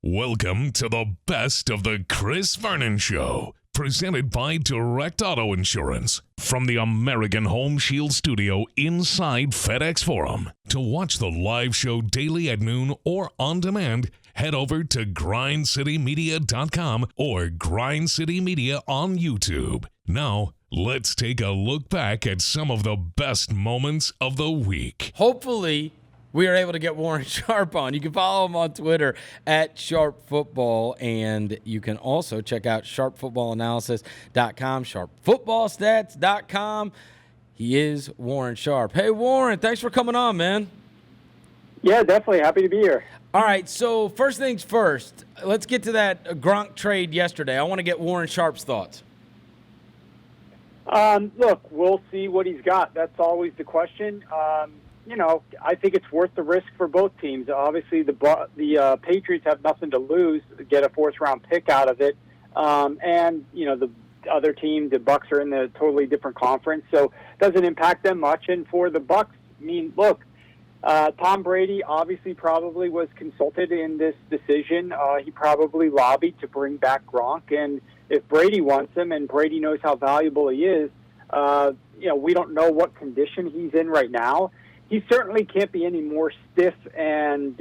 Welcome to the best of the Chris Vernon Show, presented by Direct Auto Insurance. From the American Home Shield studio inside FedEx Forum. To watch the live show daily at noon or on demand, head over to grindcitymedia.com or Grind City Media on YouTube. Now, let's take a look back at some of the best moments of the week. Hopefully, we are able to get Warren Sharp on. You can follow him on Twitter at SharpFootball, and you can also check out sharpfootballanalysis.com, sharpfootballstats.com. He is Warren Sharp. Hey, Warren, thanks for coming on, man. Yeah, definitely. Happy to be here. All right, so first things first, let's get to that Gronk trade yesterday. I want to get Warren Sharp's thoughts. Look, we'll see what he's got. That's always the question. I think it's worth the risk for both teams. Obviously, the Patriots have nothing to lose, get a fourth-round pick out of it. The other team, the Bucs, are in a totally different conference, so it doesn't impact them much. And for the Bucs, Tom Brady obviously probably was consulted in this decision. He probably lobbied to bring back Gronk, and if Brady wants him and Brady knows how valuable he is, we don't know what condition he's in right now. He certainly can't be any more stiff and,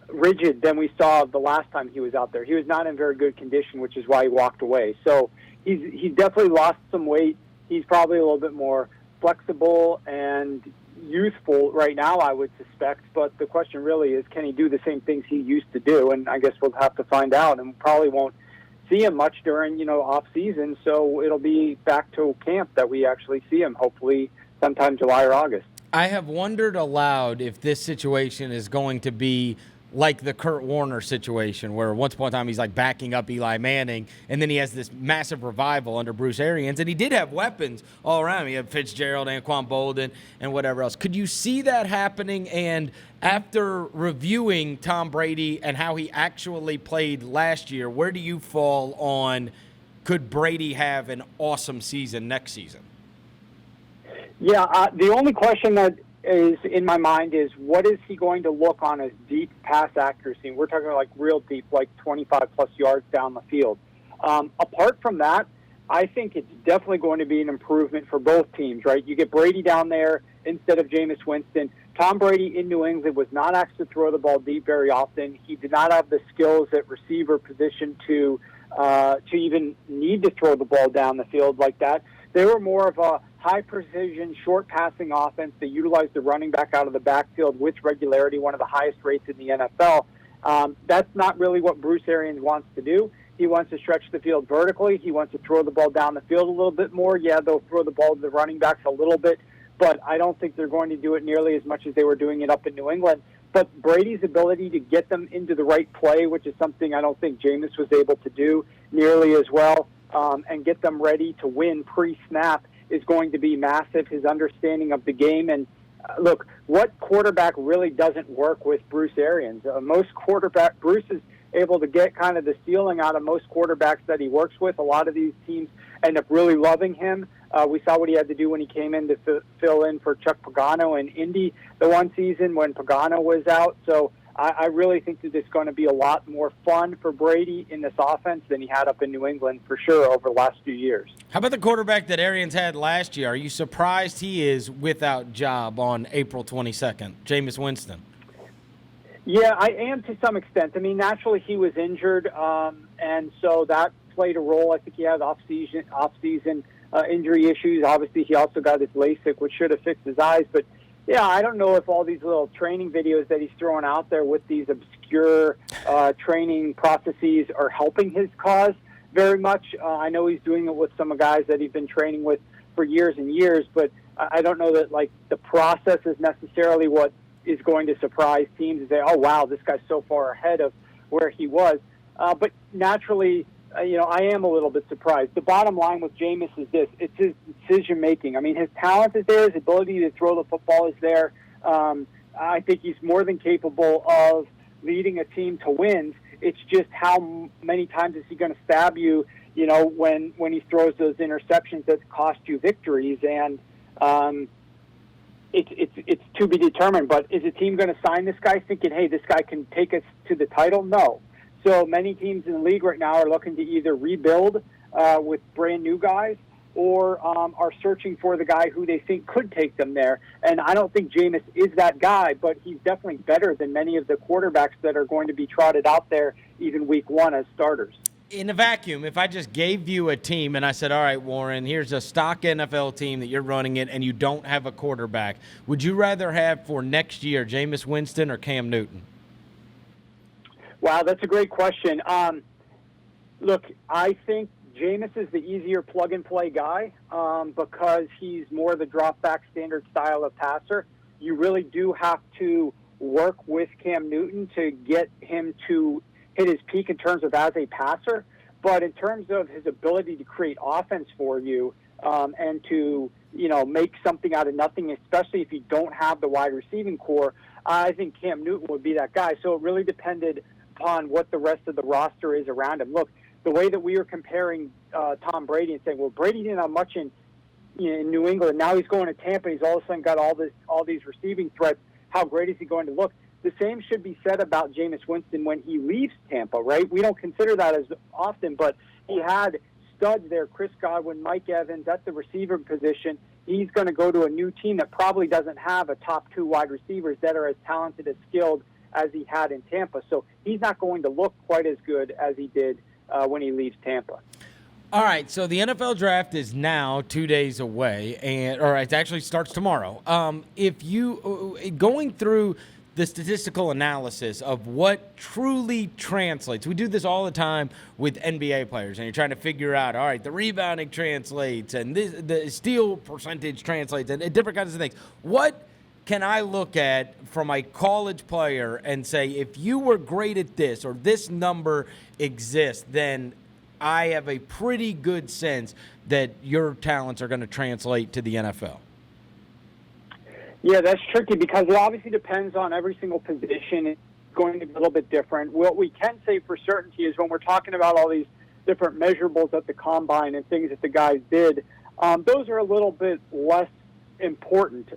rigid than we saw the last time he was out there. He was not in very good condition, which is why he walked away. So he's definitely lost some weight. He's probably a little bit more flexible and youthful right now, I would suspect. But the question really is, can he do the same things he used to do? And I guess we'll have to find out, and probably won't see him much during, off season. So it'll be back to camp that we actually see him, hopefully sometime July or August. I have wondered aloud if this situation is going to be like the Kurt Warner situation, where once upon a time he's like backing up Eli Manning, and then he has this massive revival under Bruce Arians, and he did have weapons all around him. He had Fitzgerald, Anquan Bolden, and whatever else. Could you see that happening? And after reviewing Tom Brady and how he actually played last year, where do you fall on could Brady have an awesome season next season? Yeah, the only question that is in my mind is, what is he going to look on as deep pass accuracy? And we're talking like real deep, like 25-plus yards down the field. Apart from that, I think it's definitely going to be an improvement for both teams, right? You get Brady down there instead of Jameis Winston. Tom Brady in New England was not asked to throw the ball deep very often. He did not have the skills at receiver position to even need to throw the ball down the field like that. They were more of a high-precision, short-passing offense. They utilized the running back out of the backfield with regularity, one of the highest rates in the NFL. That's not really what Bruce Arians wants to do. He wants to stretch the field vertically. He wants to throw the ball down the field a little bit more. Yeah, they'll throw the ball to the running backs a little bit, but I don't think they're going to do it nearly as much as they were doing it up in New England. But Brady's ability to get them into the right play, which is something I don't think Jameis was able to do nearly as well, and get them ready to win pre-snap, is going to be massive. His understanding of the game. And look, what quarterback really doesn't work with Bruce Arians? Bruce is able to get kind of the ceiling out of most quarterbacks that he works with. A lot of these teams end up really loving him. We saw what he had to do when he came in to fill in for Chuck Pagano in Indy the one season when Pagano was out. So I really think that it's going to be a lot more fun for Brady in this offense than he had up in New England for sure over the last few years. How about the quarterback that Arians had last year? Are you surprised he is without job on April 22nd, Jameis Winston? Yeah, I am to some extent. I mean, naturally he was injured, and so that played a role. I think he had off-season injury issues. Obviously, he also got his LASIK, which should have fixed his eyes, but yeah, I don't know if all these little training videos that he's throwing out there with these obscure training processes are helping his cause very much. I know he's doing it with some guys that he's been training with for years and years, but I don't know that like the process is necessarily what is going to surprise teams and say, oh, wow, this guy's so far ahead of where he was. But naturally, I am a little bit surprised. The bottom line with Jameis is this. It's his decision-making. I mean, his talent is there. His ability to throw the football is there. I think he's more than capable of leading a team to wins. It's just how many times is he going to stab you, when he throws those interceptions that cost you victories. And it's to be determined. But is a team going to sign this guy thinking, hey, this guy can take us to the title? No. So many teams in the league right now are looking to either rebuild with brand new guys or are searching for the guy who they think could take them there. And I don't think Jameis is that guy, but he's definitely better than many of the quarterbacks that are going to be trotted out there even week one as starters. In a vacuum, if I just gave you a team and I said, all right, Warren, here's a stock NFL team that you're running it and you don't have a quarterback, would you rather have for next year Jameis Winston or Cam Newton? Wow, that's a great question. Look, I think Jameis is the easier plug-and-play guy because he's more the drop-back standard style of passer. You really do have to work with Cam Newton to get him to hit his peak in terms of as a passer. But in terms of his ability to create offense for you and to, make something out of nothing, especially if you don't have the wide receiving core, I think Cam Newton would be that guy. So it really depended upon what the rest of the roster is around him. Look, the way that we were comparing Tom Brady and saying, well, Brady didn't have much in New England. Now he's going to Tampa. He's all of a sudden got all these receiving threats. How great is he going to look? The same should be said about Jameis Winston when he leaves Tampa, right? We don't consider that as often, but he had studs there, Chris Godwin, Mike Evans at the receiver position. He's going to go to a new team that probably doesn't have a top two wide receivers that are as talented, as skilled as he had in Tampa. So he's not going to look quite as good as he did when he leaves Tampa. All right, so the NFL draft is now 2 days away, or it actually starts tomorrow. If you going through the statistical analysis of what truly translates. We do this all the time with NBA players, and you're trying to figure out, all right, the rebounding translates, and the steal percentage translates, and different kinds of things. What can I look at from a college player and say, if you were great at this or this number exists, then I have a pretty good sense that your talents are going to translate to the NFL? Yeah, that's tricky because it obviously depends on every single position. It's going to be a little bit different. What we can say for certainty is when we're talking about all these different measurables at the combine and things that the guys did, those are a little bit less important.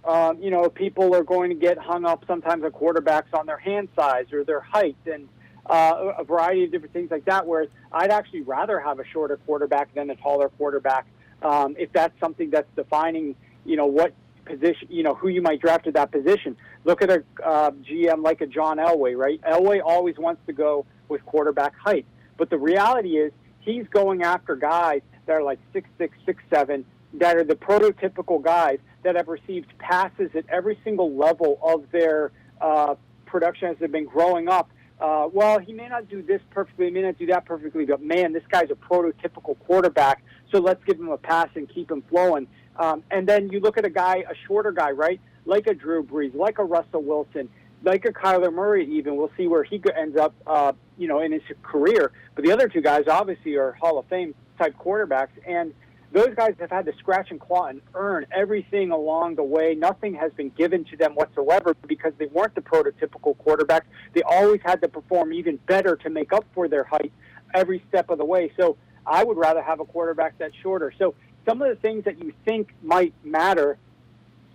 People are going to get hung up sometimes on quarterbacks on their hand size or their height and a variety of different things like that, whereas I'd actually rather have a shorter quarterback than a taller quarterback if that's something that's defining, what position, who you might draft at that position. Look at a GM like a John Elway, right? Elway always wants to go with quarterback height. But the reality is he's going after guys that are like 6'6", 6'7", that are the prototypical guys that have received passes at every single level of their production as they've been growing up. Well, he may not do this perfectly, he may not do that perfectly, but man, this guy's a prototypical quarterback, so let's give him a pass and keep him flowing. And then you look at a shorter guy, right? Like a Drew Brees, like a Russell Wilson, like a Kyler Murray even. We'll see where he ends up, in his career. But the other two guys obviously are Hall of Fame type quarterbacks. And those guys have had to scratch and claw and earn everything along the way. Nothing has been given to them whatsoever because they weren't the prototypical quarterbacks. They always had to perform even better to make up for their height every step of the way. So I would rather have a quarterback that's shorter. So some of the things that you think might matter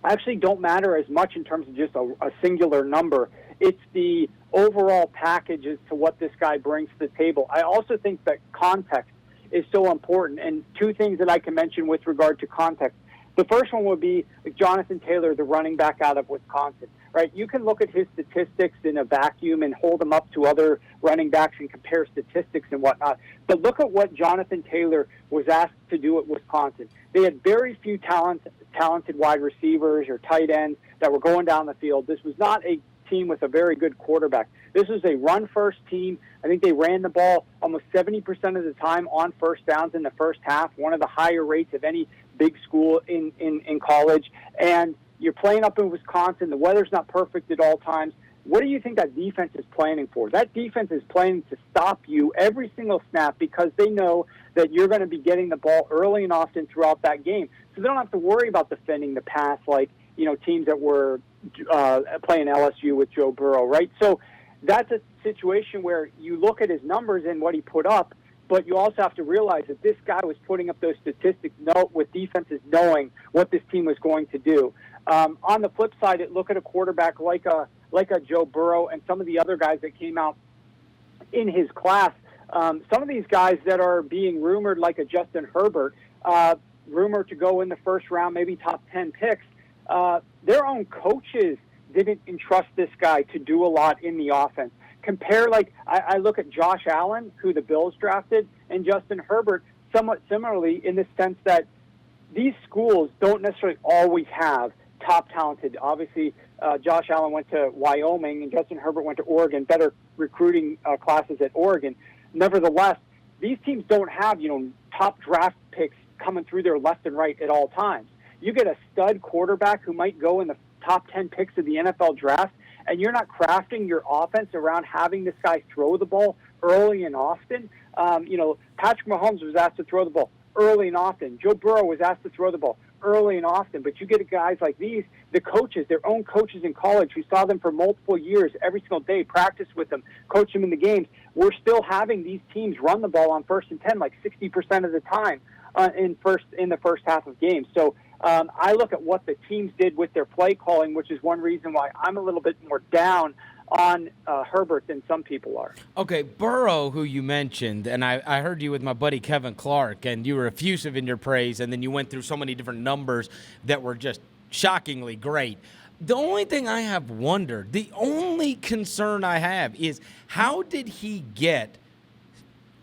actually don't matter as much in terms of just a singular number. It's the overall package as to what this guy brings to the table. I also think that context is so important, and two things that I can mention with regard to context. The first one would be Jonathan Taylor, the running back out of Wisconsin, right? You can look at his statistics in a vacuum and hold them up to other running backs and compare statistics and whatnot. But look at what Jonathan Taylor was asked to do at Wisconsin. They had very few talented wide receivers or tight ends that were going down the field. This was not a team with a very good quarterback. This was a run-first team. I think they ran the ball almost 70% of the time on first downs in the first half, one of the higher rates of any big school in college. And you're playing up in Wisconsin. The weather's not perfect at all times. What do you think that defense is planning for? That defense is planning to stop you every single snap because they know that you're going to be getting the ball early and often throughout that game. So they don't have to worry about defending the pass like, teams that were playing LSU with Joe Burrow, right? So that's a situation where you look at his numbers and what he put up, But you also have to realize that this guy was putting up those statistics with defenses knowing what this team was going to do. On the flip side, look at a quarterback like a Joe Burrow and some of the other guys that came out in his class. Some of these guys that are being rumored, like a Justin Herbert, rumored to go in the first round, maybe top 10 picks, their own coaches didn't entrust this guy to do a lot in the offense. Compare, I look at Josh Allen, who the Bills drafted, and Justin Herbert somewhat similarly in the sense that these schools don't necessarily always have top talented. Obviously, Josh Allen went to Wyoming and Justin Herbert went to Oregon, better recruiting classes at Oregon. Nevertheless, these teams don't have, top draft picks coming through there left and right at all times. You get a stud quarterback who might go in the top 10 picks of the NFL draft, and you're not crafting your offense around having this guy throw the ball early and often. Patrick Mahomes was asked to throw the ball early and often. Joe Burrow was asked to throw the ball early and often. But you get guys like these, the coaches, their own coaches in college who saw them for multiple years, every single day, practice with them, coach them in the games. We're still having these teams run the ball on 1st and 10 like 60% of the time in the first half of games. So I look at what the teams did with their play calling, which is one reason why I'm a little bit more down on Herbert than some people are. Okay, Burrow, who you mentioned, and I heard you with my buddy Kevin Clark, and you were effusive in your praise, and then you went through so many different numbers that were just shockingly great. The only thing I have wondered, the only concern I have is how did he get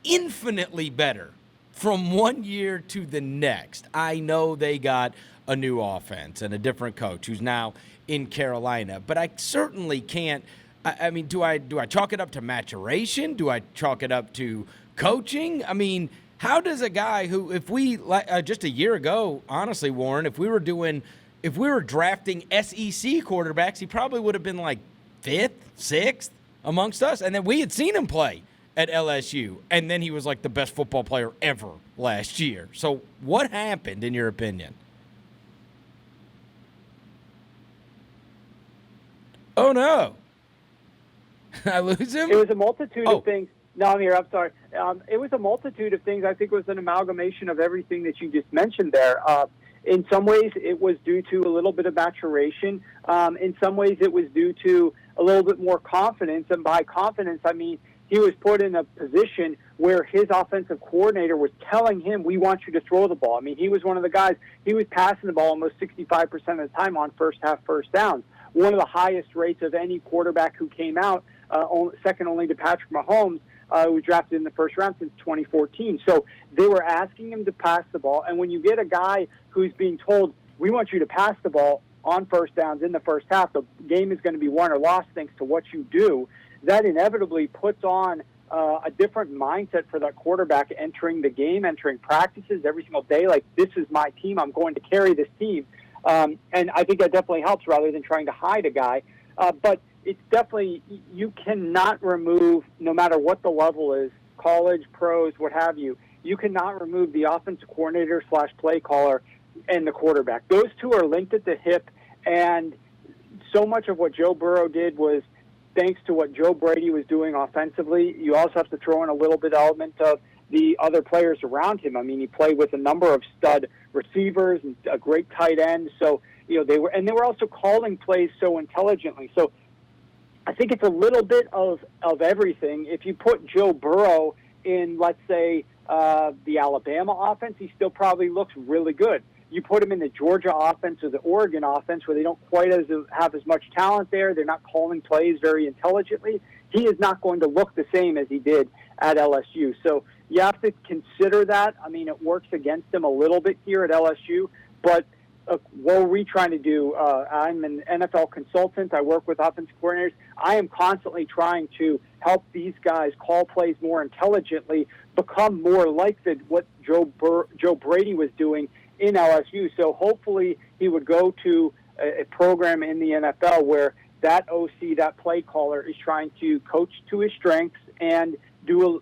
infinitely better from one year to the next? I know they got a new offense and a different coach who's now in Carolina, but I certainly can't. I mean, do I chalk it up to maturation? Do I chalk it up to coaching? I mean, how does a guy who, if we just a year ago, honestly, Warren, if we were drafting SEC quarterbacks, he probably would have been like 5th, 6th amongst us, and then we had seen him play at LSU, and then he was like the best football player ever last year. So what happened, in your opinion? Oh, no. I lose him? It was a multitude of things. No, I'm here. I'm sorry. It was a multitude of things. I think it was an amalgamation of everything that you just mentioned there. In some ways, it was due to a little bit of maturation. In some ways, it was due to a little bit more confidence. And by confidence, I mean he was put in a position where his offensive coordinator was telling him, we want you to throw the ball. I mean, he was one of the guys, he was passing the ball almost 65% of the time on first half first downs. One of the highest rates of any quarterback who came out, second only to Patrick Mahomes, who was drafted in the first round since 2014. So they were asking him to pass the ball. And when you get a guy who's being told, we want you to pass the ball on first downs in the first half, the game is going to be won or lost thanks to what you do, that inevitably puts on a different mindset for that quarterback entering the game, entering practices every single day. Like, this is my team. I'm going to carry this team. And I think that definitely helps rather than trying to hide a guy. But it's definitely, you cannot remove, no matter what the level is, college, pros, what have you, you cannot remove the offensive coordinator / play caller and the quarterback. Those two are linked at the hip, and so much of what Joe Burrow did was thanks to what Joe Brady was doing offensively. You also have to throw in a little bit element of the other players around him. I mean, he played with a number of stud receivers and a great tight end. So, they were also calling plays so intelligently. So I think it's a little bit of everything. If you put Joe Burrow in, let's say, the Alabama offense, he still probably looks really good. You put him in the Georgia offense or the Oregon offense where they don't quite have as much talent there, they're not calling plays very intelligently, he is not going to look the same as he did at LSU. So you have to consider that. I mean, it works against him a little bit here at LSU, but what are we trying to do? I'm an NFL consultant. I work with offensive coordinators. I am constantly trying to help these guys call plays more intelligently, become more like what Joe Brady was doing in LSU. So hopefully he would go to a program in the NFL where that OC, that play caller, is trying to coach to his strengths and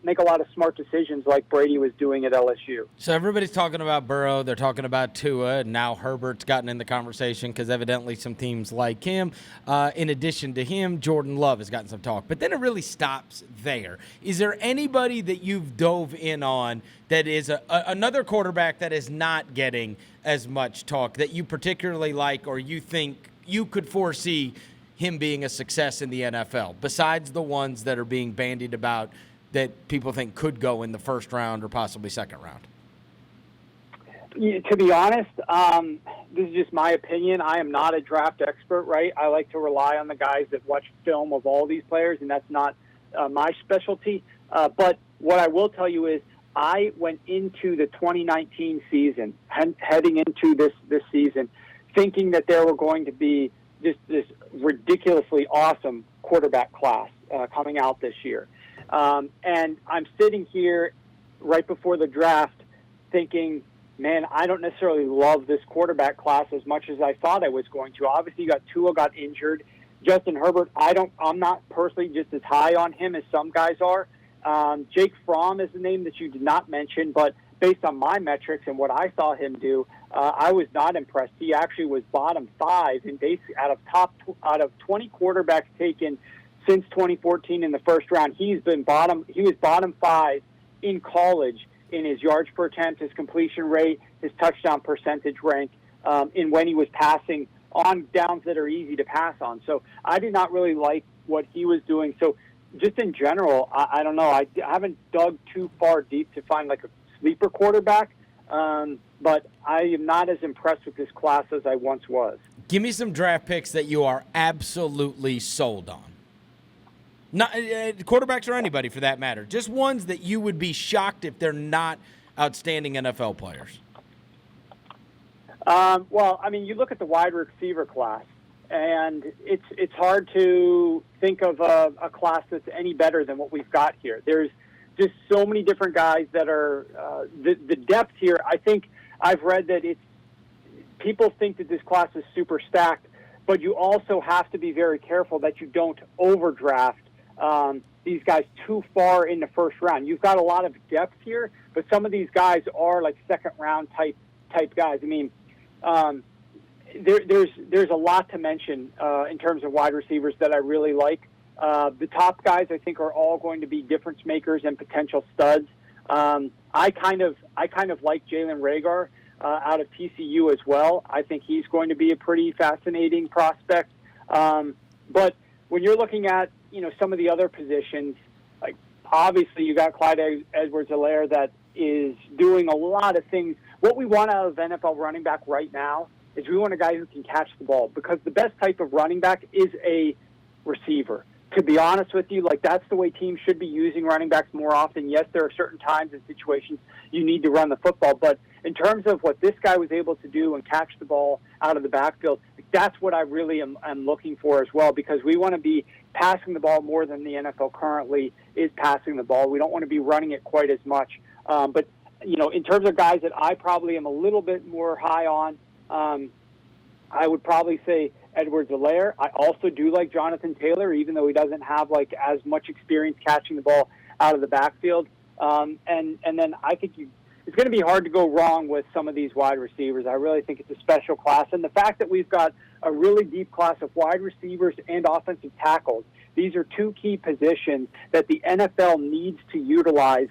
make a lot of smart decisions like Brady was doing at LSU. So everybody's talking about Burrow. They're talking about Tua. And now Herbert's gotten in the conversation because evidently some teams like him. In addition to him, Jordan Love has gotten some talk. But then it really stops there. Is there anybody that you've dove in on that is another quarterback that is not getting as much talk that you particularly like, or you think you could foresee him being a success in the NFL, besides the ones that are being bandied about that people think could go in the first round or possibly second round? Yeah, to be honest, this is just my opinion. I am not a draft expert, right? I like to rely on the guys that watch film of all these players, and that's not my specialty. But what I will tell you is I went into the 2019 season, heading into this season, thinking that there were going to be just this ridiculously awesome quarterback class coming out this year. And I'm sitting here right before the draft thinking, man, I don't necessarily love this quarterback class as much as I thought I was going to. Obviously, you got Tua got injured. Justin Herbert, I'm not personally just as high on him as some guys are. Jake Fromm is the name that you did not mention, but based on my metrics and what I saw him do, I was not impressed. He actually was bottom 5 in basically out of 20 quarterbacks taken since 2014 in the first round. He was bottom 5 in college in his yards per attempt, his completion rate, his touchdown percentage rank, in when he was passing on downs that are easy to pass on. So I did not really like what he was doing. So just in general, I don't know. I haven't dug too far deep to find like a sleeper quarterback, but I am not as impressed with this class as I once was. Give me some draft picks that you are absolutely sold on. Not quarterbacks or anybody for that matter. Just ones that you would be shocked if they're not outstanding NFL players. Well, I mean, you look at the wide receiver class, and it's hard to think of a class that's any better than what we've got here. There's just so many different guys that are the depth here. I think I've read that people think that this class is super stacked, but you also have to be very careful that you don't overdraft these guys too far in the first round. You've got a lot of depth here, but some of these guys are like second round type guys. I mean, there's a lot to mention in terms of wide receivers that I really like. The top guys I think are all going to be difference makers and potential studs. I kind of like Jalen Reagor out of TCU as well. I think he's going to be a pretty fascinating prospect. But when you're looking at some of the other positions, like obviously you got Clyde Edwards-Helaire that is doing a lot of things. What we want out of NFL running back right now is we want a guy who can catch the ball, because the best type of running back is a receiver. To be honest with you, like that's the way teams should be using running backs more often. Yes, there are certain times and situations you need to run the football, but in terms of what this guy was able to do and catch the ball out of the backfield, that's what I really am looking for as well, because we want to be passing the ball more than the NFL currently is passing the ball. We don't want to be running it quite as much. But in terms of guys that I probably am a little bit more high on, I would probably say Edwards-Helaire. I also do like Jonathan Taylor, even though he doesn't have like as much experience catching the ball out of the backfield. And then I think it's going to be hard to go wrong with some of these wide receivers. I really think it's a special class. And the fact that we've got a really deep class of wide receivers and offensive tackles, these are two key positions that the NFL needs to utilize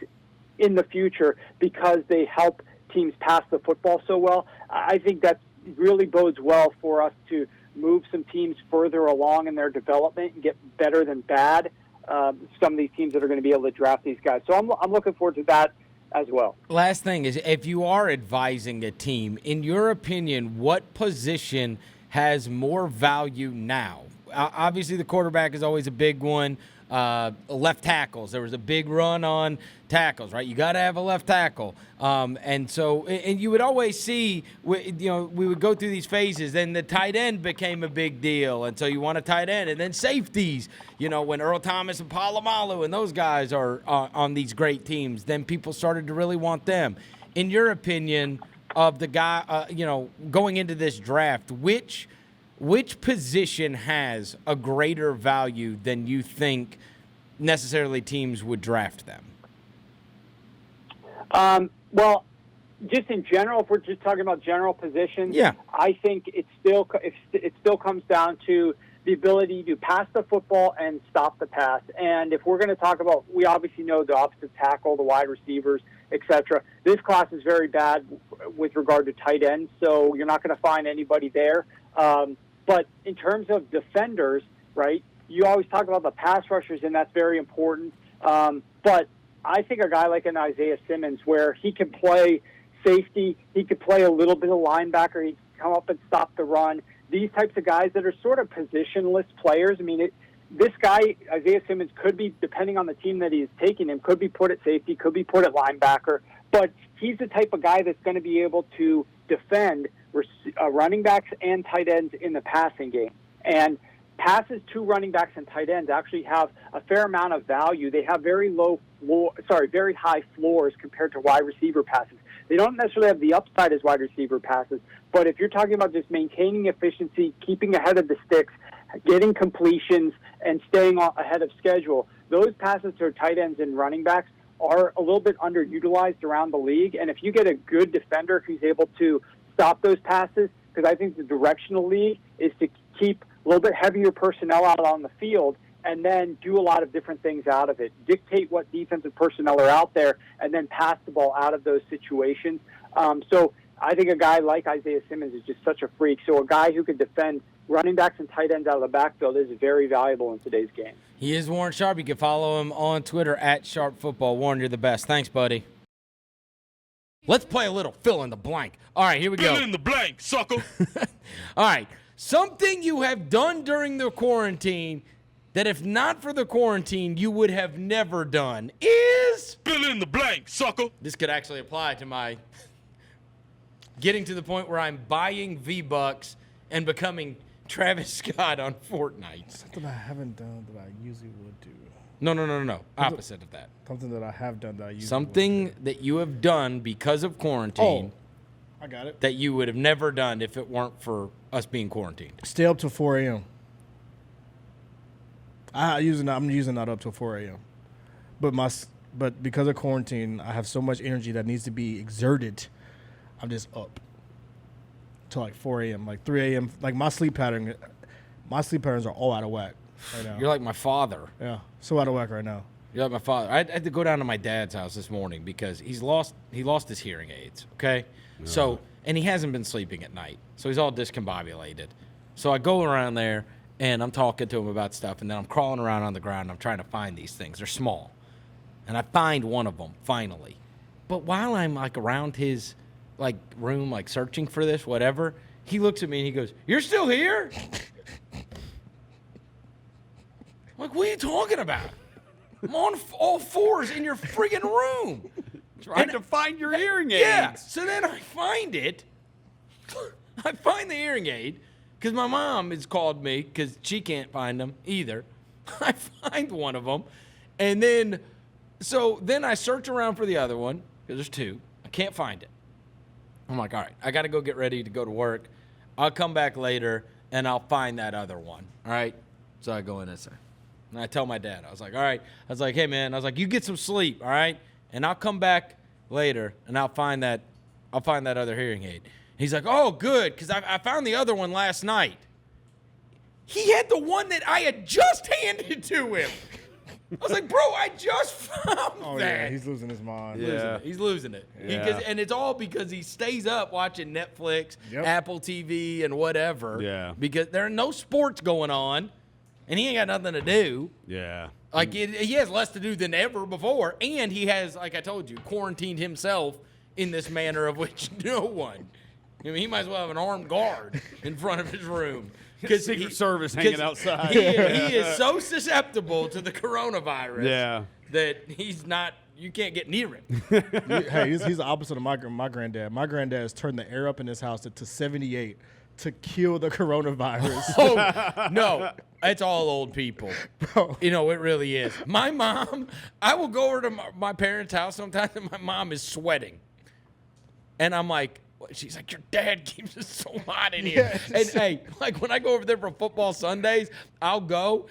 in the future because they help teams pass the football so well. I think that really bodes well for us to move some teams further along in their development and get better than bad. Some of these teams that are going to be able to draft these guys. So I'm looking forward to that as well. Last thing is, if you are advising a team, in your opinion, what position has more value now? Obviously, the quarterback is always a big one. Left tackles. There was a big run on tackles, right? You got to have a left tackle. And you would always see, we would go through these phases. Then the tight end became a big deal. And so you want a tight end. And then safeties, when Earl Thomas and Polamalu and those guys are on these great teams, then people started to really want them. In your opinion, of the guy, going into this draft, which position has a greater value than you think necessarily teams would draft them? Well, just in general, if we're just talking about general positions, Yeah. I think it still comes down to the ability to pass the football and stop the pass. And if we're going to talk about, we obviously know the offensive tackle, the wide receivers, etc. This class is very bad with regard to tight ends, so you're not going to find anybody there. But in terms of defenders, right, you always talk about the pass rushers, and that's very important. But I think a guy like an Isaiah Simmons, where he can play safety, he could play a little bit of linebacker, he can come up and stop the run. These types of guys that are sort of positionless players. I mean, this guy, Isaiah Simmons, could be, depending on the team that he's taking him, could be put at safety, could be put at linebacker. But he's the type of guy that's going to be able to defend running backs and tight ends in the passing game. And passes to running backs and tight ends actually have a fair amount of value. They have very high floors compared to wide receiver passes. They don't necessarily have the upside as wide receiver passes, but if you're talking about just maintaining efficiency, keeping ahead of the sticks, getting completions, and staying ahead of schedule, those passes to tight ends and running backs are a little bit underutilized around the league. And if you get a good defender who's able to stop those passes, because I think the direction of the league is to keep a little bit heavier personnel out on the field and then do a lot of different things out of it. Dictate what defensive personnel are out there and then pass the ball out of those situations. So I think a guy like Isaiah Simmons is just such a freak. So a guy who can defend running backs and tight ends out of the backfield is very valuable in today's game. He is Warren Sharp. You can follow him on Twitter at SharpFootball. Warren, you're the best. Thanks, buddy. Let's play a little fill in the blank. All right, here we go. Fill in the blank, sucker. All right. Something you have done during the quarantine that if not for the quarantine, you would have never done is... Fill in the blank, sucker. This could actually apply to my getting to the point where I'm buying V-Bucks and becoming Travis Scott on Fortnite. Something I haven't done that I usually would do. No. Opposite of that. Something that I have done that I usually Something would do. that you have done because of quarantine I got it. that you would have never done if it weren't for us being quarantined. Stay up till 4 a.m. I'm usually not up till 4 a.m. But because of quarantine, I have so much energy that needs to be exerted. I'm just up till like 4 a.m., like 3 a.m. Like my sleep patterns are all out of whack right now. You're like my father. Yeah, so out of whack right now. You're like my father. I had to go down to my dad's house this morning because he lost his hearing aids, okay? So, and he hasn't been sleeping at night. So he's all discombobulated. So I go around there and I'm talking to him about stuff, and then I'm crawling around on the ground and I'm trying to find these things. They're small. And I find one of them finally. But while I'm like around his like room, like searching for this, whatever, he looks at me and he goes, "You're still here?" I'm like, "What are you talking about? I'm on all fours in your friggin' room. Trying to find your hearing aids. Yeah. So then I find it. I find the hearing aid because my mom has called me because she can't find them either. I find one of them. And then I search around for the other one because there's two. I can't find it. I'm like, all right, I got to go get ready to go to work. I'll come back later and I'll find that other one. All right. So I go in and say, and I tell my dad, I was like, all right. I was like, hey, man, I was like, you get some sleep, all right? And I'll come back later and I'll find that other hearing aid. He's like, oh, good, because I found the other one last night. He had the one that I had just handed to him. I was like, bro, I just found that. Yeah, he's losing his mind. Yeah. He's losing it. Yeah. And it's all because he stays up watching Netflix, Yep. Apple TV, and whatever. Yeah. Because there are no sports going on, and he ain't got nothing to do. Yeah. Like, he has less to do than ever before, and he has, like I told you, quarantined himself in this manner of which no one. I mean, he might as well have an armed guard in front of his room. Secret Service hanging outside. He is so susceptible to the coronavirus that he's not, you can't get near him. Hey, he's the opposite of my granddad. My granddad has turned the air up in his house to 78 to kill the coronavirus. Oh, no. It's all old people. Bro. You know, it really is. My mom, I will go over to my parents' house sometimes and my mom is sweating. And I'm like, she's like, your dad keeps it so hot in here. Yes. And hey, like when I go over there for football Sundays, I'll go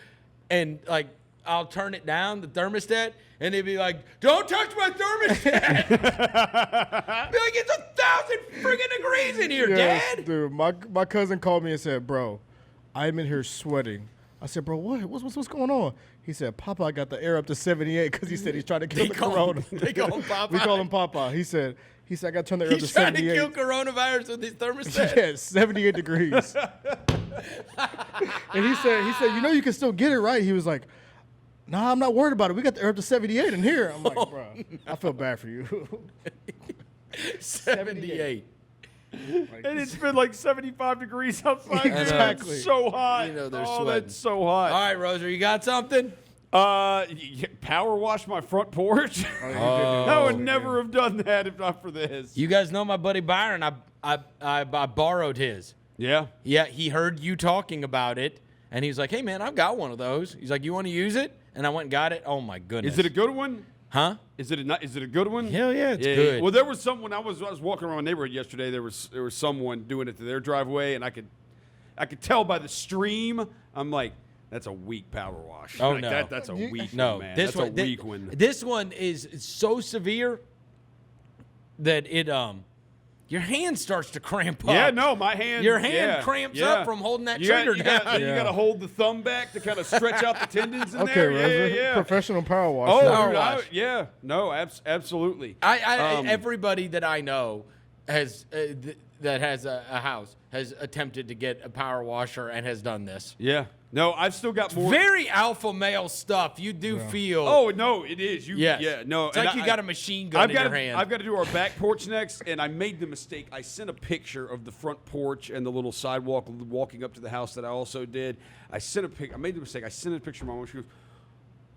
and like I'll turn it down, the thermostat, and they'd be like, "Don't touch my thermostat." Be like, "It's 1,000 friggin' degrees in here, Yes, Dad." dude. My cousin called me and said, "Bro, I'm in here sweating." I said, "Bro, what's going on?" He said, "Papa got the air up to 78 because he said he's trying to kill the corona." They call him Papa. We call him Papa. He said I got to turn the air up to He's trying 78. to kill coronavirus with his thermostat. Yeah, 78 degrees. And he said, you can still get it, right? He was like, "Nah, I'm not worried about it. We got the air up to 78 in here." I'm like, "Bro, I feel bad for you." 78. And it's been like 75 degrees outside. Exactly. It's so hot. You know they're oh, sweating. that's so hot. All right, Roser, you got something? Power wash my front porch. I would never have done that if not for this. You guys know my buddy Byron. I borrowed his. Yeah. Yeah, he heard you talking about it, and he's like, "Hey, man, I've got one of those." He's like, "You want to use it?" And I went and got it. Oh, my goodness. Is it a good one? Huh? Is it a good one? Hell yeah, it's good. Well, there was someone I was walking around my neighborhood yesterday. There was someone doing it to their driveway, and I could tell by the stream. I'm like, that's a weak power wash. Oh, like, no. that's a weak No, one, man. this That's one, a weak one. This one is so severe that it your hand starts to cramp up. Yeah, no, my hand. Your hand cramps up from holding that trigger down. You got to hold the thumb back to kind of stretch out the tendons in Okay, there. Roser. Yeah. Professional power wash. Oh, Power dude, wash. yeah. No, absolutely. Everybody that I know has that has a house has attempted to get a power washer and has done this. Yeah. No, I've still got more. Very alpha male stuff. You do feel. Oh no, it is. Yes. Yeah. No. It's like you got a machine gun in your hand. I've got to do our back porch next, and I made the mistake. I sent a picture of the front porch and the little sidewalk walking up to the house that I also did. I made the mistake. I sent a picture of my mom. She goes,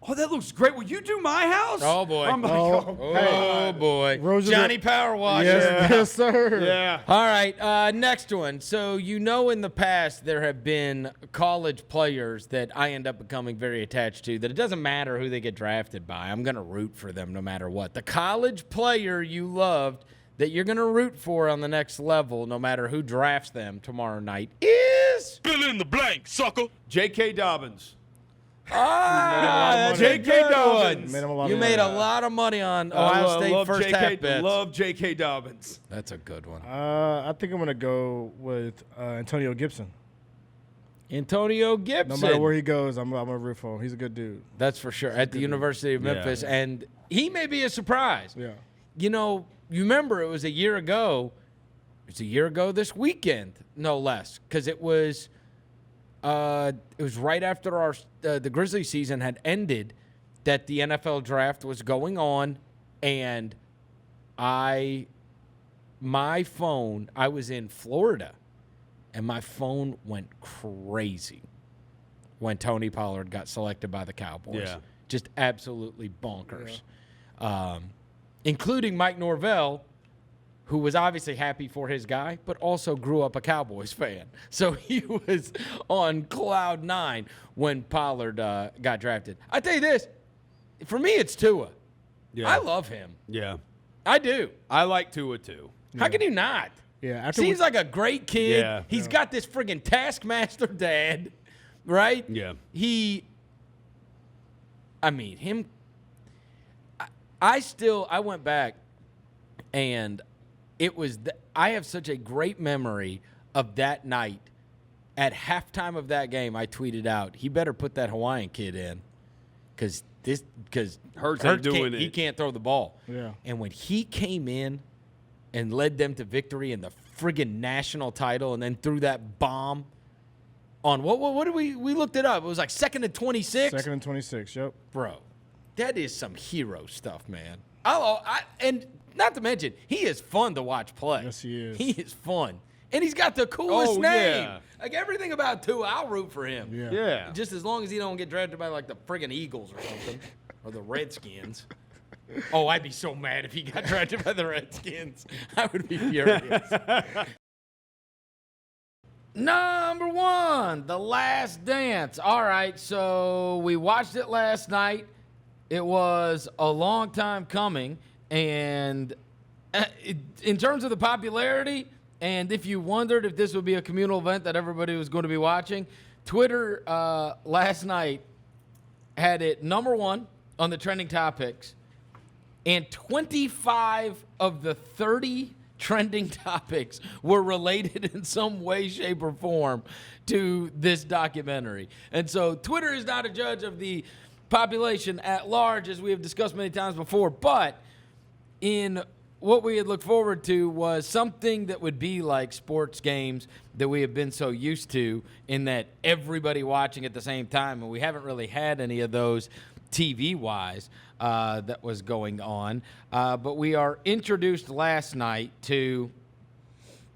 "Oh, that looks great. Will you do my house?" Oh, boy. I'm like, Oh, boy. Roser- Johnny Power Washer. Yes, sir. yeah. All right, next one. So, in the past there have been college players that I end up becoming very attached to, that it doesn't matter who they get drafted by. I'm going to root for them no matter what. The college player you loved that you're going to root for on the next level, no matter who drafts them tomorrow night, is... Fill in the blank, sucker. J.K. Dobbins. that's J.K. a good Dobbins. one. You made a lot of money on Ohio State first half bets. Love J.K. Dobbins. That's a good one. I think I'm going to go with Antonio Gibson. Antonio Gibson. No matter where he goes, I'm going to root for him. He's a good dude. That's for sure. At the University of Memphis. And he may be a surprise. Yeah. You remember it was a year ago. It's a year ago this weekend, no less, because it was right after the Grizzlies season had ended that the NFL draft was going on, and my phone, I was in Florida, and my phone went crazy when Tony Pollard got selected by the Cowboys. Yeah. Just absolutely bonkers. Including Mike Norvell, who was obviously happy for his guy, but also grew up a Cowboys fan. So he was on cloud nine when Pollard got drafted. I tell you this, for me, it's Tua. Yeah. I love him. Yeah. I do. I like Tua too. How can you not? Yeah. Seems like a great kid. Yeah. He's got this friggin' taskmaster dad, right? Yeah. I went back and it was, I have such a great memory of that night. At halftime of that game, I tweeted out, he better put that Hawaiian kid in because Hurts ain't doing it. He can't throw the ball. Yeah. And when he came in and led them to victory in the friggin' national title and then threw that bomb on what did we looked it up. It was like 2nd and 26. 2nd and 26, yep. Bro, that is some hero stuff, man. And not to mention, he is fun to watch play. Yes, he is. He is fun. And he's got the coolest name. Yeah. Like everything about Tua, I'll root for him. Yeah. Yeah. Just as long as he don't get drafted by like the friggin' Eagles or something. Or the Redskins. Oh, I'd be so mad if he got drafted by the Redskins. I would be furious. Number 1, The Last Dance. All right, so we watched it last night. It was a long time coming. And in terms of the popularity, and if you wondered if this would be a communal event that everybody was going to be watching, Twitter last night had it number 1 on the trending topics, and 25 of the 30 trending topics were related in some way, shape, or form to this documentary. And so Twitter is not a judge of the population at large, as we have discussed many times before, but in what we had looked forward to was something that would be like sports games that we have been so used to, in that everybody watching at the same time, and we haven't really had any of those TV-wise that was going on. But we are introduced last night to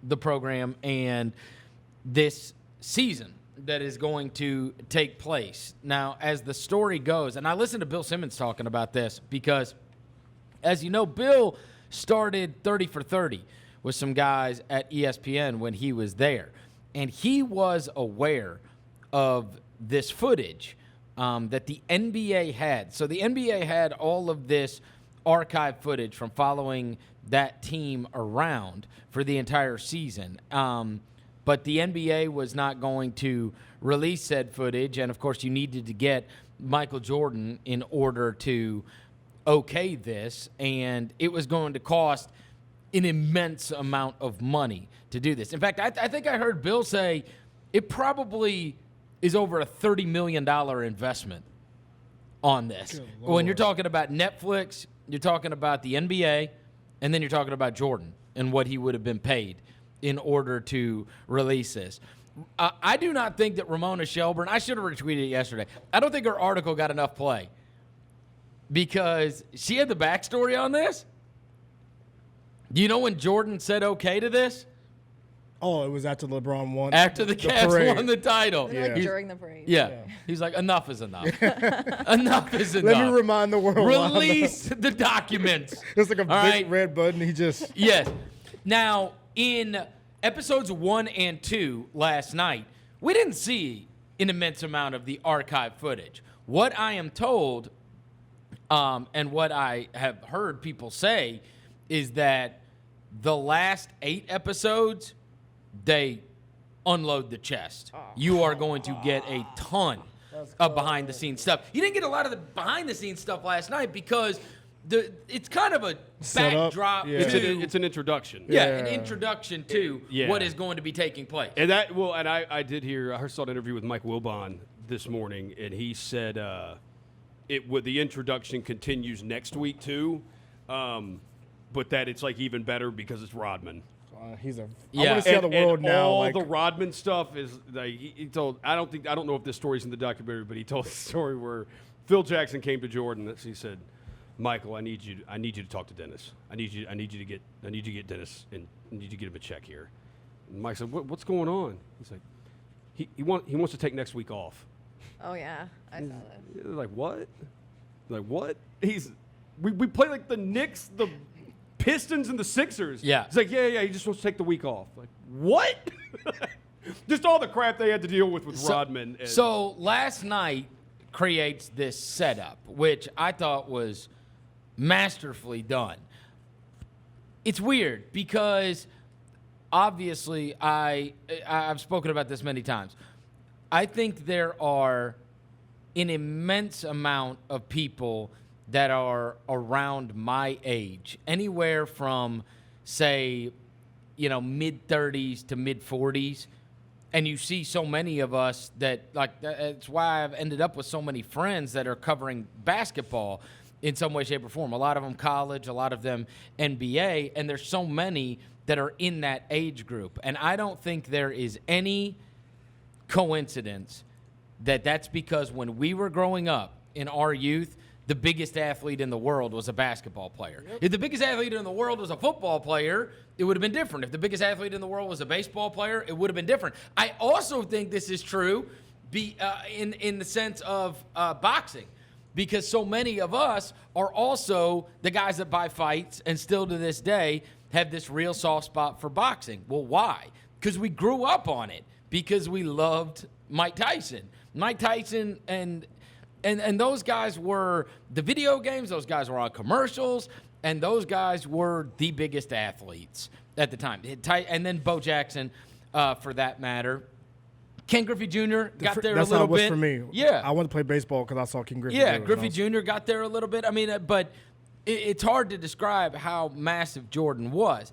the program and this season that is going to take place. Now, as the story goes, and I listened to Bill Simmons talking about this because, as you know, Bill started 30 for 30 with some guys at ESPN when he was there. And he was aware of this footage that the NBA had. So the NBA had all of this archive footage from following that team around for the entire season. But the NBA was not going to release said footage. And, of course, you needed to get Michael Jordan in order to okay this, and it was going to cost an immense amount of money to do this. In fact, I think I heard Bill say it probably is over a $30 million investment on this. When you're talking about Netflix, you're talking about the NBA, and then you're talking about Jordan and what he would have been paid in order to release this. I do not think that Ramona Shelburne, I should have retweeted it yesterday, I don't think her article got enough play, because she had the backstory on this. Do you know when Jordan said okay to this? Oh, it was after LeBron won. After the Cavs parade. won the title. Like during the parade. Yeah. He's like, enough is enough. Enough is enough. Let me remind the world. Release the documents. It's like a All big right? red button. He just. Yes. Now, in episodes 1 and 2 last night, we didn't see an immense amount of the archive footage. What I am told, and what I have heard people say, is that the last 8 episodes, they unload the chest. You are going to get a ton of behind-the-scenes stuff. You didn't get a lot of the behind-the-scenes stuff last night because it's kind of a backdrop. Yeah. It's an introduction. An introduction to what is going to be taking place. And that I did hear. I saw an interview with Mike Wilbon this morning, and he said the introduction continues next week too, but that it's like even better because it's Rodman. He's a. Yeah. I want to see how the world and now. all Like the Rodman stuff is like he told. I don't know if this story's in the documentary, but he told the story where Phil Jackson came to Jordan. He said, "Michael, I need you to talk to Dennis. I need you to get Dennis, and I need you to get him a check here." And Mike said, "What's going on?" He's like, "He wants to take next week off." Oh yeah, I saw that. Like what? Like what? We play like the Knicks, the Pistons, and the Sixers. Yeah. It's like yeah. He just wants to take the week off. Like what? Just all the crap they had to deal with Rodman. So last night creates this setup, which I thought was masterfully done. It's weird because obviously I've spoken about this many times. I think there are an immense amount of people that are around my age, anywhere from, say, mid-30s to mid-40s. And you see so many of us that, that's why I've ended up with so many friends that are covering basketball in some way, shape, or form. A lot of them college, a lot of them NBA, and there's so many that are in that age group. And I don't think there is any coincidence that that's because when we were growing up in our youth, the biggest athlete in the world was a basketball player. Yep. If the biggest athlete in the world was a football player, it would have been different. If the biggest athlete in the world was a baseball player, it would have been different. I also think this is true in the sense of boxing, because so many of us are also the guys that buy fights and still to this day have this real soft spot for boxing. Well, why? Because we grew up on it, because we loved Mike Tyson. Mike Tyson and those guys were the video games, those guys were on commercials, and those guys were the biggest athletes at the time. And then Bo Jackson, for that matter, Ken Griffey Jr. got there a That's little how it was bit. for me. Yeah. I wanted to play baseball because I saw King Griffey. Yeah, do it, Griffey and I was- Jr. got there a little bit. I mean, but it's hard to describe how massive Jordan was.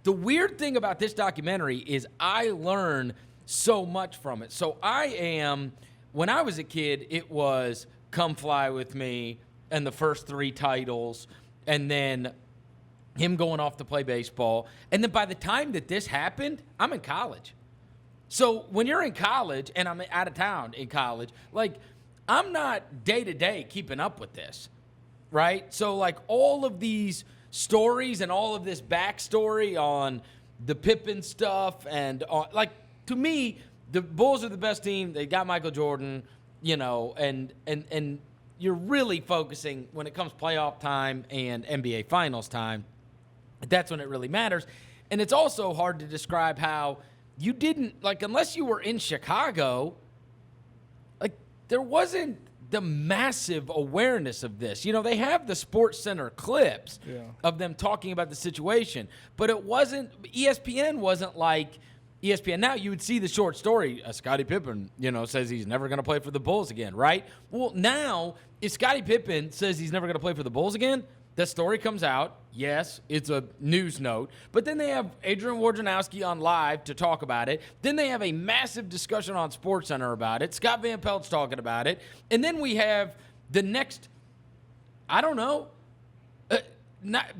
The weird thing about this documentary is I learned so much from it. So when I was a kid, it was Come Fly With Me and the first 3 titles, and then him going off to play baseball. And then by the time that this happened, I'm in college. So when you're in college, and I'm out of town in college, like, I'm not day-to-day keeping up with this, right? So, like, all of these stories and all of this backstory on the Pippen stuff and, like, to me, the Bulls are the best team. They got Michael Jordan, you know, and you're really focusing when it comes playoff time and NBA Finals time. That's when it really matters. And it's also hard to describe how you didn't, like, unless you were in Chicago, like, there wasn't the massive awareness of this. You know, they have the Sports Center clips of them talking about the situation, but it wasn't, ESPN wasn't like ESPN. Now you would see the short story, Scottie Pippen, you know, says he's never going to play for the Bulls again, right? Well, now, if Scottie Pippen says he's never going to play for the Bulls again, that story comes out. Yes, it's a news note. But then they have Adrian Wojnarowski on live to talk about it. Then they have a massive discussion on SportsCenter about it. Scott Van Pelt's talking about it. And then we have the next, I don't know,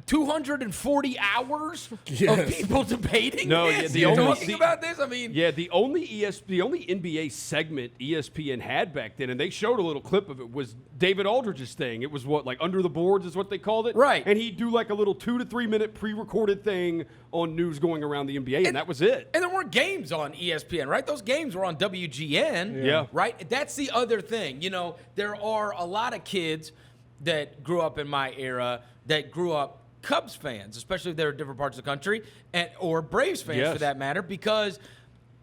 240 hours of people debating this? Talking about this? I mean... Yeah, the only NBA segment ESPN had back then, and they showed a little clip of it, was David Aldridge's thing. It was like Under the Boards is what they called it. Right. And he'd do like a little 2 to 3 minute pre-recorded thing on news going around the NBA, and that was it. And there weren't games on ESPN, right? Those games were on WGN. Yeah. Right? That's the other thing. You know, there are a lot of kids that grew up in my era that grew up Cubs fans, especially if they're in different parts of the country, or Braves fans for that matter, because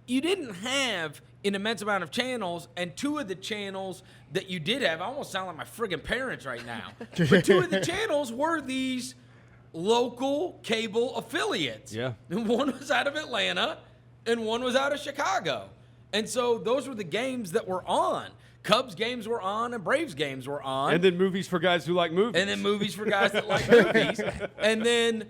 you didn't have an immense amount of channels, and 2 of the channels that you did have, I almost sound like my friggin' parents right now, but 2 of the channels were these local cable affiliates. Yeah. And one was out of Atlanta, and one was out of Chicago. And so those were the games that were on. Cubs games were on and Braves games were on. And then movies for guys who like movies. And then movies for guys that like movies. And then,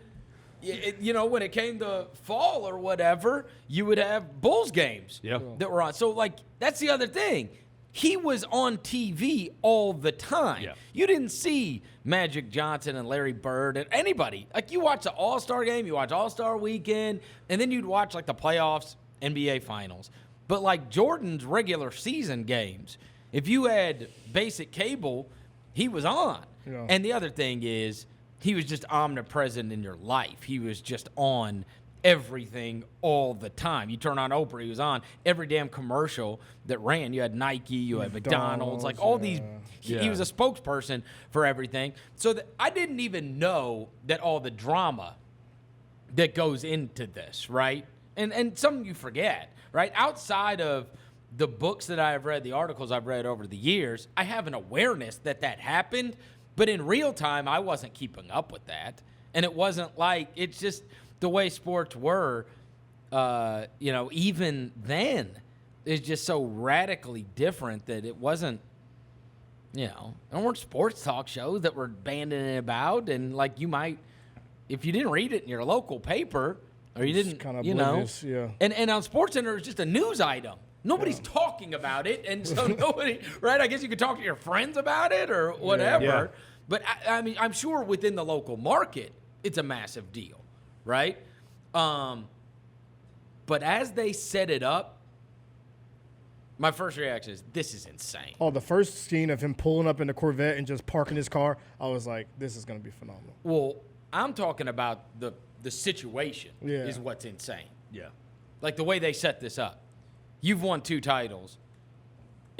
you know, when it came to fall or whatever, you would have Bulls games that were on. So, like, that's the other thing. He was on TV all the time. Yeah. You didn't see Magic Johnson and Larry Bird and anybody. Like, you watch the All-Star game, you watch All-Star Weekend, and then you'd watch, like, the playoffs, NBA Finals. But, like, Jordan's regular season games, if you had basic cable, he was on. Yeah. And the other thing is, he was just omnipresent in your life. He was just on everything all the time. You turn on Oprah, he was on every damn commercial that ran. You had Nike, you had McDonald's, like all these. He was a spokesperson for everything. So I didn't even know that all the drama that goes into this, right? And some you forget, right? Outside of the books that I have read, the articles I've read over the years, I have an awareness that happened, but in real time, I wasn't keeping up with that. And it wasn't like, it's just the way sports were, you know, even then, is just so radically different that it wasn't, you know, there weren't sports talk shows that were banding it about. And like, you might, if you didn't read it in your local paper, or you didn't, kind of you know, and on SportsCenter, it's just a news item. Nobody's talking about it, and so nobody, right? I guess you could talk to your friends about it or whatever. Yeah. But, I mean, I'm sure within the local market, it's a massive deal, right? But as they set it up, my first reaction is, this is insane. Oh, the first scene of him pulling up in the Corvette and just parking his car, I was like, this is going to be phenomenal. Well, I'm talking about the situation is what's insane. Yeah. Like the way they set this up. You've won 2 titles.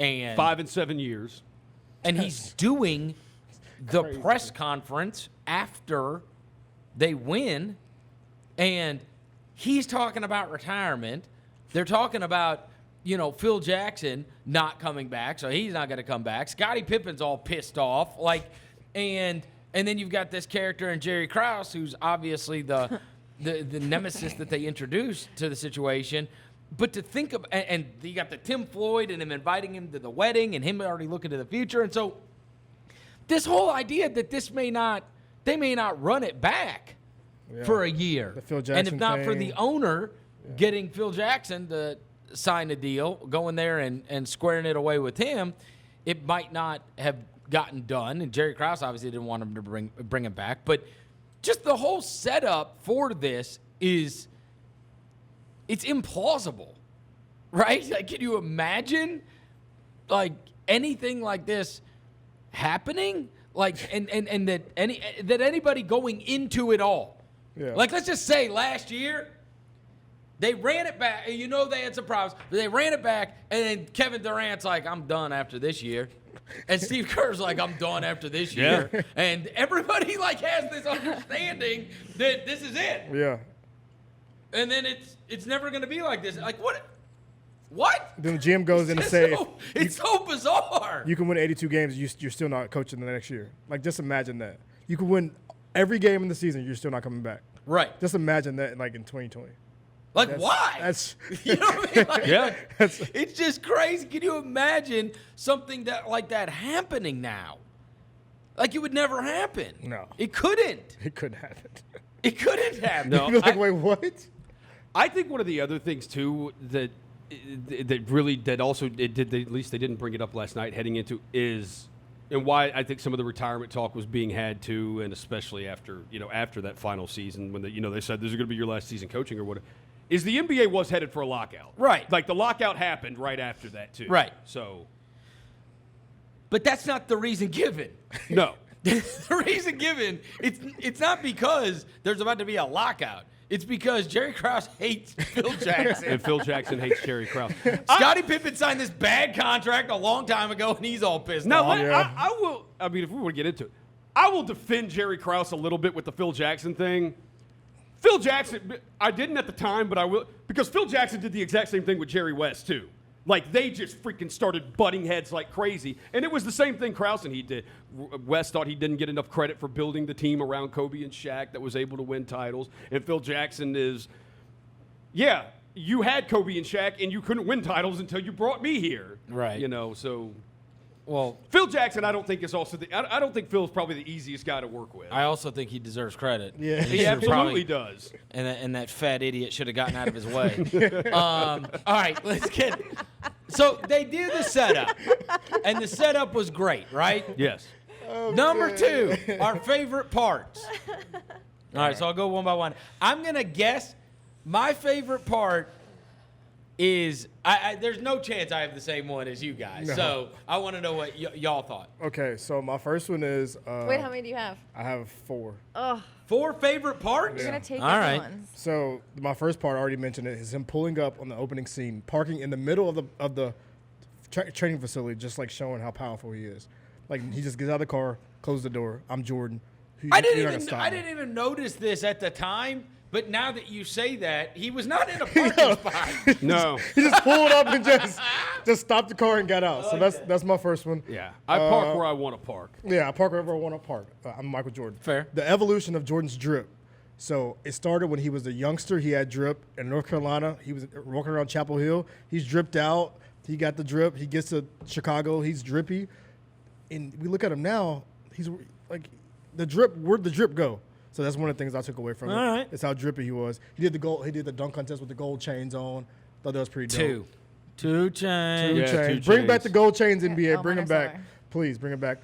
And 5 and 7 years. And he's doing the press conference after they win. And he's talking about retirement. They're talking about, you know, Phil Jackson not coming back, so he's not going to come back. Scottie Pippen's all pissed off. Like, and then you've got this character in Jerry Krause, who's obviously the nemesis that they introduced to the situation. But to think of, and you got the Tim Floyd and him inviting him to the wedding and him already looking to the future. And so this whole idea that they may not run it back for a year. The Phil Jackson and if not for thing. the owner getting Phil Jackson to sign a deal, going there and squaring it away with him, it might not have gotten done. And Jerry Krause obviously didn't want him to bring him back. But just the whole setup for this it's implausible, right? Like, can you imagine like anything like this happening? Like, and that anybody going into it all. Yeah. Like, let's just say last year they ran it back. You know they had some problems, but they ran it back, and then Kevin Durant's like, I'm done after this year. And Steve Kerr's like, I'm done after this year. Yeah. And everybody like has this understanding that this is it. Yeah. And then it's never going to be like this. Like, what? What? Then the GM goes in and say, it's so bizarre. you can win 82 games, you're still not coaching the next year. Like, just imagine that. You can win every game in the season, you're still not coming back. Right. Just imagine that, like, in 2020. Like, why? That's you know what I mean? Like, Yeah. It's just crazy. Can you imagine something like that happening now? Like, it would never happen. No. It couldn't. it couldn't happen. It couldn't happen. No. You're like, wait, what? I think one of the other things too that also at least they didn't bring it up last night heading into is, and why I think some of the retirement talk was being had too, and especially after that final season when they said this is going to be your last season coaching or whatever, is the NBA was headed for a lockout. Right. Like the lockout happened right after that too. Right. So. But that's not the reason given. No. The reason given, it's not because there's about to be a lockout. It's because Jerry Krause hates Phil Jackson. And Phil Jackson hates Jerry Krause. Scottie Pippen signed this bad contract a long time ago, and he's all pissed Now, off. I will. I mean, if we want to get into it, I will defend Jerry Krause a little bit with the Phil Jackson thing. Phil Jackson, I didn't at the time, but I will, because Phil Jackson did the exact same thing with Jerry West too. Like, they just freaking started butting heads like crazy. And it was the same thing Krause and he did. West thought he didn't get enough credit for building the team around Kobe and Shaq that was able to win titles. And Phil Jackson is, yeah, you had Kobe and Shaq and you couldn't win titles until you brought me here. Right. So. Well, Phil Jackson, I don't think is also I don't think Phil's probably the easiest guy to work with. I also think he deserves credit. Yeah. He absolutely does. And that fat idiot should have gotten out of his way. All right, let's get. So they did the setup, and the setup was great, right? Yes. Number 2, our favorite parts. All right, so I'll go one by one. I'm gonna guess my favorite part is there's no chance I have the same one as you guys. No. So I want to know what y'all thought. Okay, so my first one is Wait, how many do you have? I have 4. Oh, 4 favorite parts? you're gonna take All different right. ones. So my first part, I already mentioned it, is him pulling up on the opening scene, parking in the middle of the training facility, just like showing how powerful he is. Like, he just gets out of the car, closes the door. I'm Jordan. I You're not gonna stop me. didn't even notice this at the time, but now that you say that, he was not in a parking spot. No. He just pulled up and just stopped the car and got out. So that's my first one. Yeah. I park where I want to park. Yeah, I park wherever I want to park. I'm Michael Jordan. Fair. The evolution of Jordan's drip. So it started when he was a youngster. He had drip in North Carolina. He was walking around Chapel Hill. He's dripped out. He got the drip. He gets to Chicago. He's drippy. And we look at him now. He's like the drip. Where'd the drip go? So that's one of the things I took away from it. All right. It's how drippy he was. He did the gold. He did the dunk contest with the gold chains on. Thought that was pretty dope. 2 chains. Yeah, Chains. 2 Bring back chains. the gold chains, NBA. Oh, Bring mine them are back. somewhere. Please bring them back.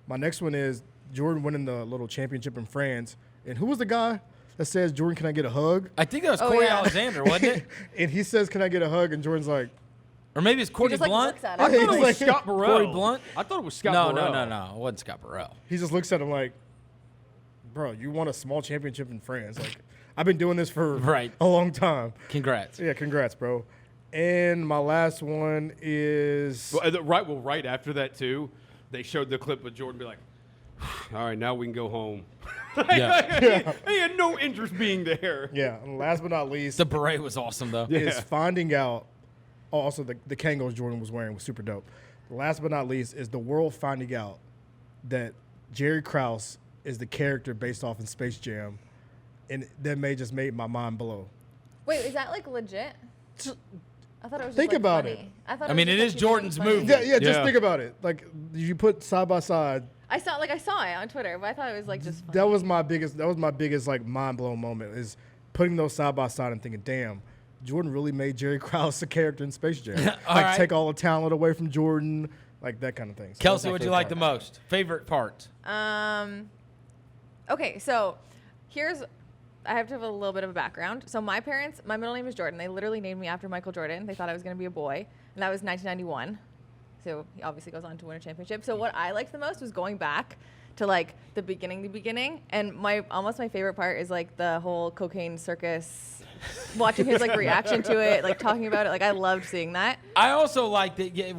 My next one is Jordan winning the little championship in France. And who was the guy that says, Jordan, can I get a hug? I think that was Oh, Corey yeah. Alexander, wasn't it? And he says, can I get a hug? And Jordan's like, Or maybe it's He Courtney just like Blunt. looks at I it. He's thought it was like- Scott Burrell. Corey Blunt? I thought it was Scott No, Burrell. no. It wasn't Scott Burrell. he just looks at him like, bro, you won a small championship in France. Like, I've been doing this for Right. a long time. Congrats. Yeah, congrats, bro. And my last one is Right after that, too, they showed the clip of Jordan be like, all right, now we can go home. Yeah. He had no interest being there. yeah. And last but not least The beret was awesome, though. Yeah. is finding out. Oh, also, the Kangos Jordan was wearing was super dope. Last but not least is the world finding out that Jerry Krause is the character based off in Space Jam, and that just made my mind blow. Wait, is that like legit? I thought it was. Think just, about funny. it. I thought. I mean, was it just, is like, Jordan's funny. movie. Yeah, just Yeah. think about it. Like you put side by side. I saw it on Twitter, but I thought it was like just. Funny. That was my biggest like mind blowing moment is putting those side by side and thinking, damn, Jordan really made Jerry Krause a character in Space Jam. right. Take all the talent away from Jordan, like that kind of thing. So that's Kelcey, my what'd you favorite like the part. most? Favorite part? Okay, so I have to have a little bit of a background. So my parents, my middle name is Jordan. They literally named me after Michael Jordan. They thought I was going to be a boy, and that was 1991. So he obviously goes on to win a championship. So what I liked the most was going back to like the beginning. And almost my favorite part is like the whole cocaine circus, watching his like reaction to it, like talking about it. Like I loved seeing that. I also like that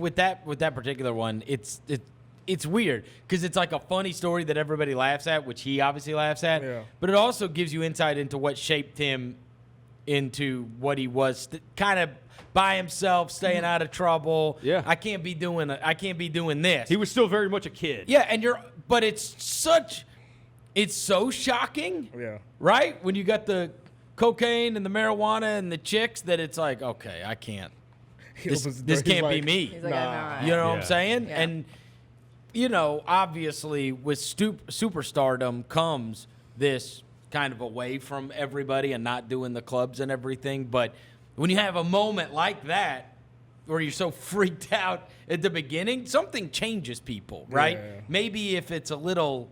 with that particular one. It's weird because it's like a funny story that everybody laughs at, which he obviously laughs at. Yeah. But it also gives you insight into what shaped him into what he was, kind of by himself, staying out of trouble. Yeah. I can't be doing this. He was still very much a kid. Yeah, but it's so shocking. Yeah. Right? When you got the cocaine and the marijuana and the chicks, that it's like, okay, I can't. This can't be me. He's like, I know, You know what Yeah. I'm saying? Yeah. And, obviously with superstardom comes this kind of away from everybody and not doing the clubs and everything. But when you have a moment like that where you're so freaked out at the beginning, something changes people, right? Yeah. Maybe if it's a little,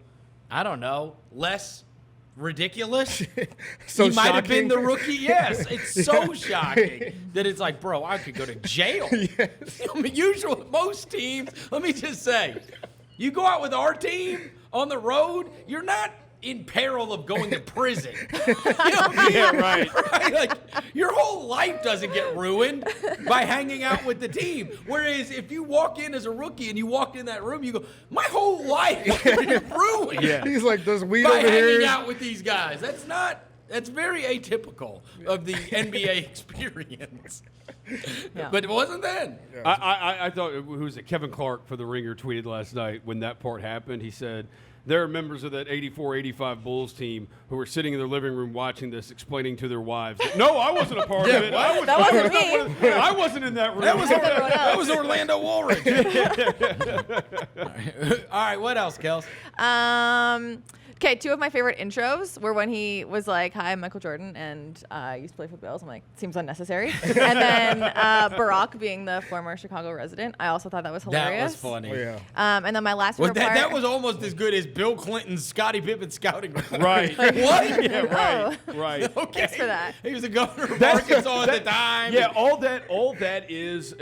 I don't know, less ridiculous, So he might have been shocking. the rookie. Yes, it's so shocking that it's like, bro, I could go to jail. I mean, most teams, let me just say, you go out with our team on the road, you're not in peril of going to prison. You know what I mean? Yeah, right. Like, your whole life doesn't get ruined by hanging out with the team. Whereas if you walk in as a rookie and you walk in that room, you go, my whole life is ruined Yeah. He's like, there's weed by over hanging here. out with these guys. That's very atypical of the NBA experience. Yeah. But it wasn't then. I thought, who was it? Kevin Clark for The Ringer tweeted last night when that part happened. He said, there are members of that 84-85 Bulls team who were sitting in their living room watching this, explaining to their wives, no, I wasn't a part of it. That wasn't me. I wasn't in that room. That was Orlando Woolridge. All right, what else, Kels? Okay, two of my favorite intros were when he was like, "Hi, I'm Michael Jordan, and I used to play for the Bills." I'm like, seems unnecessary. And then Barack being the former Chicago resident, I also thought that was hilarious. That was funny. Oh, yeah. And then my last favorite part. That was almost as good as Bill Clinton's Scottie Pippen scouting report. Right. What? Yeah, right. Right. Okay. Thanks for that. He was the governor of Arkansas at the time. Yeah, all that is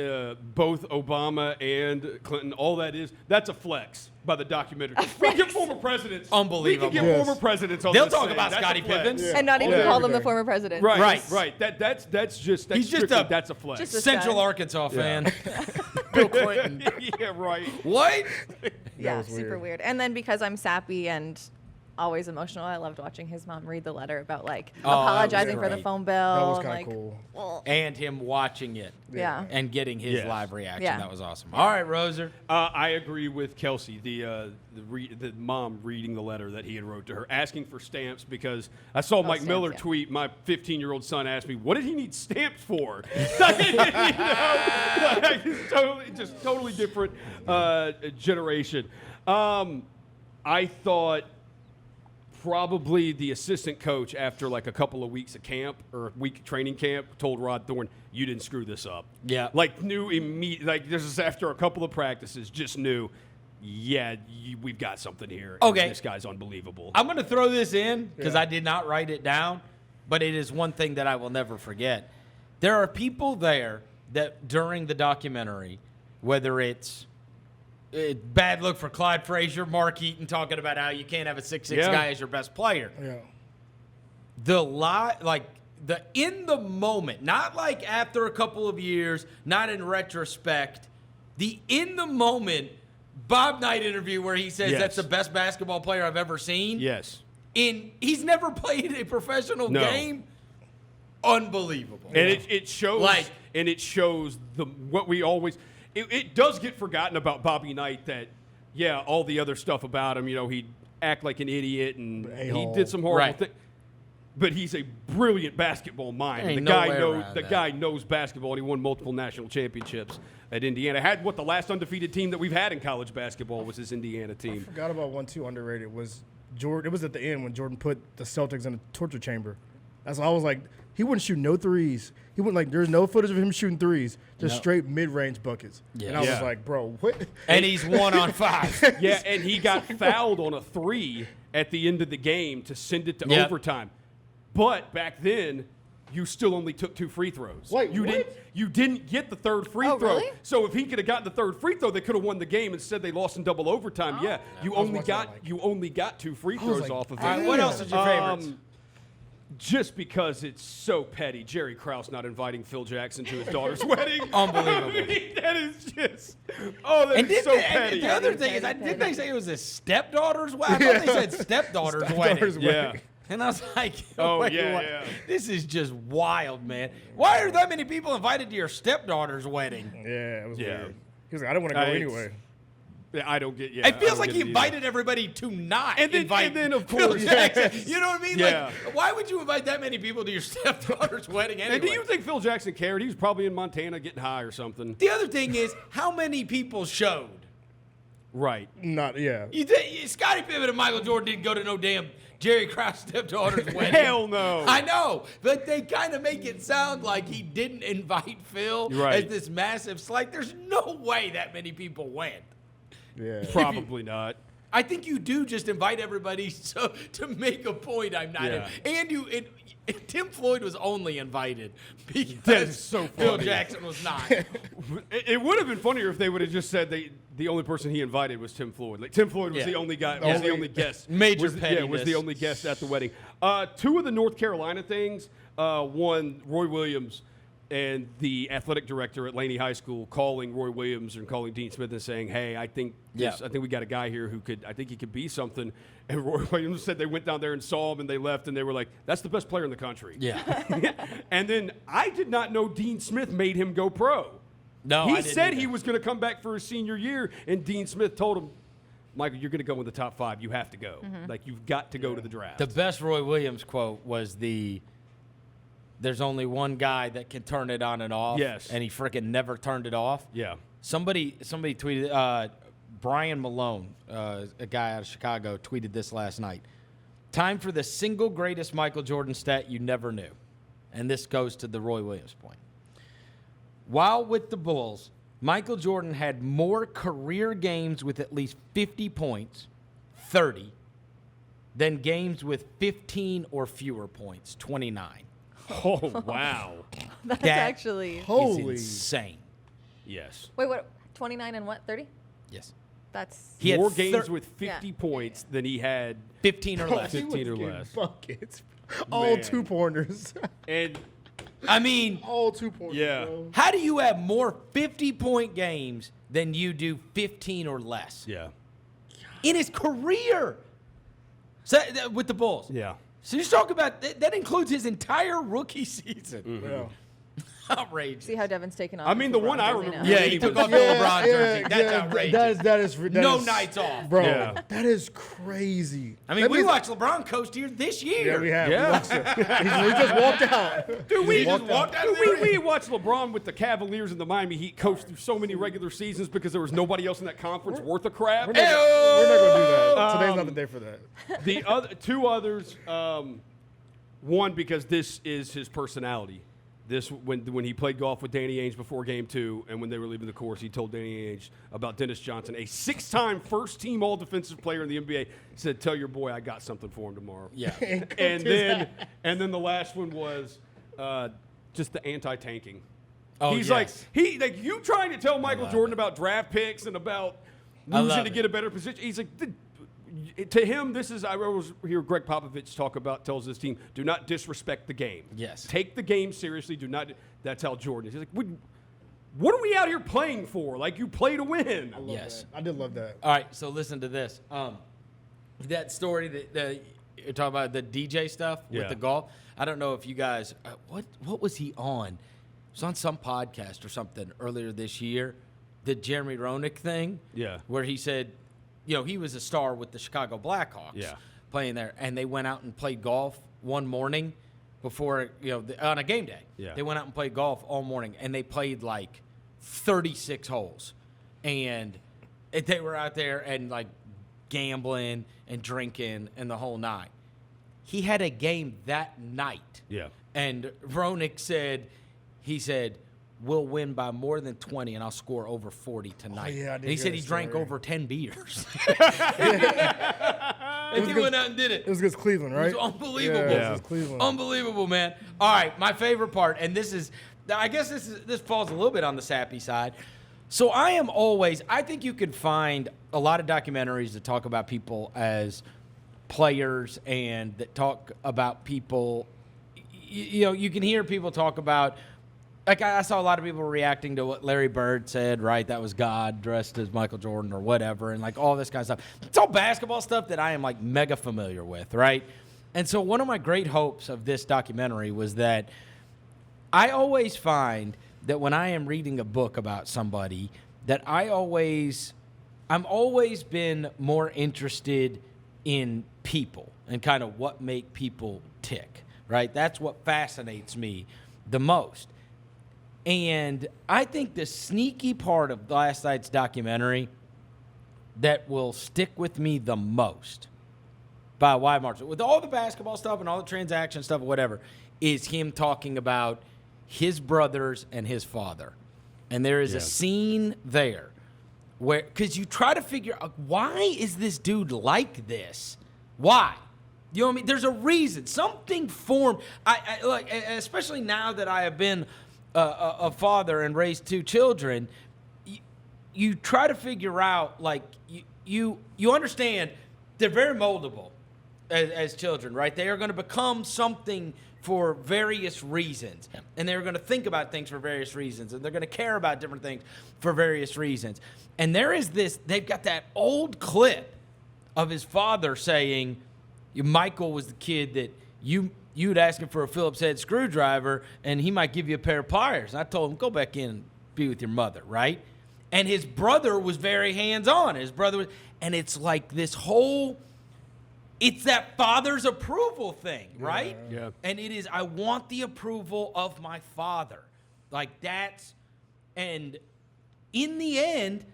both Obama and Clinton. All that is, that's a flex by the documentary. We can get former presidents. Unbelievable. We can get former presidents on They'll this talk thing. about That's Scottie a flex. Pippen. Yeah. And not even Yeah. call them the Every day. former president. Right, Right. That's He's just that's a flex. Just a- Central guy. Arkansas fan. Bill Clinton. Yeah, right. What? Yeah, was super weird. weird. And then because I'm sappy and always emotional, I loved watching his mom read the letter about like Oh, that was apologizing for the great. phone bill. That was and, kind like, of cool. well, And him watching it. yeah. And getting his Yes. live reaction. Yeah. That was awesome. All right, Roser. I agree with Kelcey, the mom reading the letter that he had wrote to her, asking for stamps because I saw Mike stamps, Miller yeah. tweet. My 15-year-old son asked me, "What did he need stamps for?" It's totally different generation. I thought probably the assistant coach, after like a couple of weeks of camp or a week of training camp, told Rod Thorne, "You didn't screw this up." Yeah. Like knew immediately. Like this is after a couple of practices, just knew. Yeah, we've got something here. Okay. This guy's unbelievable. I'm going to throw this in because I did not write it down, but it is one thing that I will never forget. There are people there that during the documentary, whether it's bad look for Clyde Frazier, Mark Eaton talking about how you can't have a 6'6" Yeah. guy as your best player. Yeah. The in the moment, not like after a couple of years, not in retrospect, the in the moment Bob Knight interview where he says Yes. that's the best basketball player I've ever seen. Yes. He's never played a professional No. game. Unbelievable. And it shows, Like- and it shows what we always. It does get forgotten about Bobby Knight that, yeah, all the other stuff about him. You know, he'd act like an idiot and he A-hole. did some horrible Right. things. but he's a brilliant basketball mind. Ain't The no guy way knows around the that. guy knows basketball, and he won multiple national championships at Indiana. Had the last undefeated team that we've had in college basketball was this Indiana team. Forgot about one too underrated was Jordan. It was at the end when Jordan put the Celtics in a torture chamber. That's why I was like, he wouldn't shoot no threes. He wouldn't like. There's no footage of him shooting threes, just straight mid-range buckets. Yeah. And I was Yeah. like, bro, what? And he's 1-on-5. Yeah, and he got fouled on a 3 at the end of the game to send it to Yep. overtime. But back then, you still only took 2 free throws. Wait, you what? didn't get the third free Oh, throw. really? So if he could have gotten the third free throw, they could have won the game. Instead, they lost in double overtime. Yeah, you I was only watching got that, like- you only got 2 free was throws like, off of it. All right, what else is your favorites? Just because it's so petty, Jerry Krause not inviting Phil Jackson to his daughter's wedding. Unbelievable. I mean, that is just, that And is so and petty. the other thing is, didn't they say it was his stepdaughter's wedding? I thought they said stepdaughter's wedding. Yeah. And I was like, Oh, wait, yeah, what? yeah. This is just wild, man. Why are that many people invited to your stepdaughter's wedding? Yeah, it was Yeah. weird. He was like, I don't want to go It's- anyway. Yeah, I don't get. Yeah, It I feels don't like get he it either. invited everybody to not And then- invite and then, of Phil course, Jackson. You know what I mean? Yeah. Like, why would you invite that many people to your stepdaughter's wedding anyway? And do you think Phil Jackson cared? He was probably in Montana getting high or something. The other thing is, how many people showed? Right. Not, yeah. You think Scottie Pippen and Michael Jordan didn't go to no damn Jerry Krause stepdaughter's wedding? Hell no. I know, but they kind of make it sound like he didn't invite Phil Right. as this massive slight. There's no way that many people went. Yeah. Probably not. I think you do just invite everybody so to make a point. I'm not Yeah. in. And Tim Floyd was only invited because That is so Phil funny. Jackson was not. It would have been funnier if they would have just said the only person he invited was Tim Floyd. Like Tim Floyd was Yeah. the only guy, Yeah. was the only guest. Major was, yeah, was the pettiness. only guest at the wedding. 2 of the North Carolina things. One, Roy Williams and the athletic director at Laney High School calling Roy Williams and calling Dean Smith and saying, "Hey, I think we got a guy here who I think he could be something." And Roy Williams said they went down there and saw him and they left and they were like, "That's the best player in the country." Yeah. And then I did not know Dean Smith made him go pro. No, I He didn't said either. he was going to come back for his senior year, and Dean Smith told him, "Michael, you're going to go in the top 5. You have to go. Like you've got to go to the draft." The best Roy Williams quote was "There's only one guy that can turn it on and off." Yes. And he freaking never turned it off. Yeah. Somebody tweeted, Brian Malone, a guy out of Chicago, tweeted this last night. Time for the single greatest Michael Jordan stat you never knew. And this goes to the Roy Williams point. While with the Bulls, Michael Jordan had more career games with at least 50 points, 30, than games with 15 or fewer points, 29. Oh, wow. That's That- actually. Holy. It's insane. Yes. Wait, what? 29 and what? 30? Yes. That's. He had More games thir- with 50 Yeah. points than he had. 15 or less. He was 15 or getting less. Buckets. All Man. 2-pointers. And I mean, All 2-pointers. Yeah. Bro. how do you have more 50-point games than you do 15 or less yeah. in his career? So, with the Bulls. Yeah. So you're talking about that includes his entire rookie season. Yeah. Outrageous. See how Devin's taken off. I mean, his the one LeBron I jersey remember- now. Yeah, he took off the LeBron jersey. That's outrageous. That is No nights off. Bro, Yeah. that is crazy. I mean, That we means- watched LeBron coach here this year. Yeah, we have. Yeah. We watched it. He just walked out. Dude, we just walked out of Dude, there. we watched LeBron with the Cavaliers and the Miami Heat coach through so many regular seasons because there was nobody else in that conference worth a crap. We're not going to do that. Today's not the day for that. The other 2 others, one because this is his personality. This when he played golf with Danny Ainge before Game 2, and when they were leaving the course, he told Danny Ainge about Dennis Johnson, a 6-time first-team All-Defensive player in the NBA. He said, "Tell your boy I got something for him tomorrow." Yeah. and then the last one was just the anti-tanking. Oh, He's yes. like you trying to tell Michael love Jordan it. about draft picks and about I losing love to it. get a better position. He's like, to him, this is, I always hear Greg Popovich tells his team, do not disrespect the game. Yes. Take the game seriously. Do not, that's how Jordan is. He's like, what are we out here playing for? Like, you play to win. I love Yes. that. I did love that. All right, so listen to this. That story that you're talking about, the DJ stuff with Yeah. the golf. I don't know if you guys, what was he on? It was on some podcast or something earlier this year. The Jeremy Roenick thing. Yeah. Where he said, he was a star with the Chicago Blackhawks. Yeah. Playing there, and they went out and played golf one morning before, on a game day. Yeah. They went out and played golf all morning, and they played like 36 holes. And they were out there and like gambling and drinking and the whole night. He had a game that night. Yeah. And Vronick said, we'll win by more than 20, and I'll score over 40 tonight. yeah, I did and he hear said that he drank story. over 10 beers. And he went out and did it. It was against Cleveland, right? It was unbelievable. Yeah, it was Cleveland. Unbelievable, man. All right, my favorite part, and this falls a little bit on the sappy side. So I think you could find a lot of documentaries that talk about people as players and that talk about people, you can hear people talk about, like I saw a lot of people reacting to what Larry Bird said, right? That was God dressed as Michael Jordan or whatever, and like all this kind of stuff. It's all basketball stuff that I am like mega familiar with, right? And so one of my great hopes of this documentary was that I always find that when I am reading a book about somebody, that I'm always been more interested in people and kind of what make people tick, right? That's what fascinates me the most. And I think the sneaky part of last night's documentary that will stick with me the most, by wide margin, with all the basketball stuff and all the transaction stuff or whatever, is him talking about his brothers and his father. And there is a scene there where, because you try to figure out, why is this dude like this? Why? You know what I mean? There's a reason. Something formed. I like, especially now that I have been a father and raised two children, you try to figure out, like, you understand they're very moldable as children, right? They are going to become something for various reasons, and they're going to think about things for various reasons, and they're going to care about different things for various reasons. And there is they've got that old clip of his father saying, Michael was the kid that you'd ask him for a Phillips head screwdriver, and he might give you a pair of pliers. And I told him, go back in and be with your mother, right? And his brother was very hands-on. And it's like this whole, it's that father's approval thing, right? Yeah. And it is, I want the approval of my father. Like and in the end,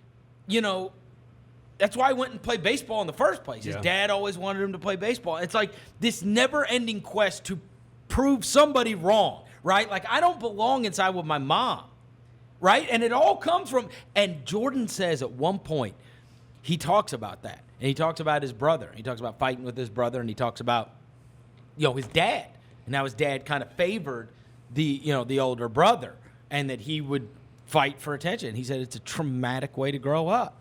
that's why I went and played baseball in the first place. His dad always wanted him to play baseball. It's like this never-ending quest to prove somebody wrong, right? Like, I don't belong inside with my mom, right? And it all comes from, and Jordan says at one point, he talks about that. And he talks about his brother. He talks about fighting with his brother, and he talks about, his dad. And how his dad kind of favored the older brother, and that he would fight for attention. He said it's a traumatic way to grow up.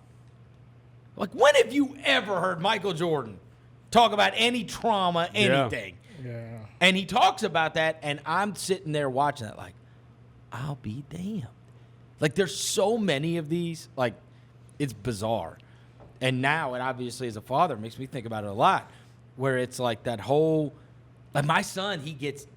Like, when have you ever heard Michael Jordan talk about any trauma, anything? Yeah. And he talks about that, and I'm sitting there watching that like, I'll be damned. Like, there's so many of these. Like, it's bizarre. And now, and obviously as a father, it makes me think about it a lot, where it's like that whole, like my son, Did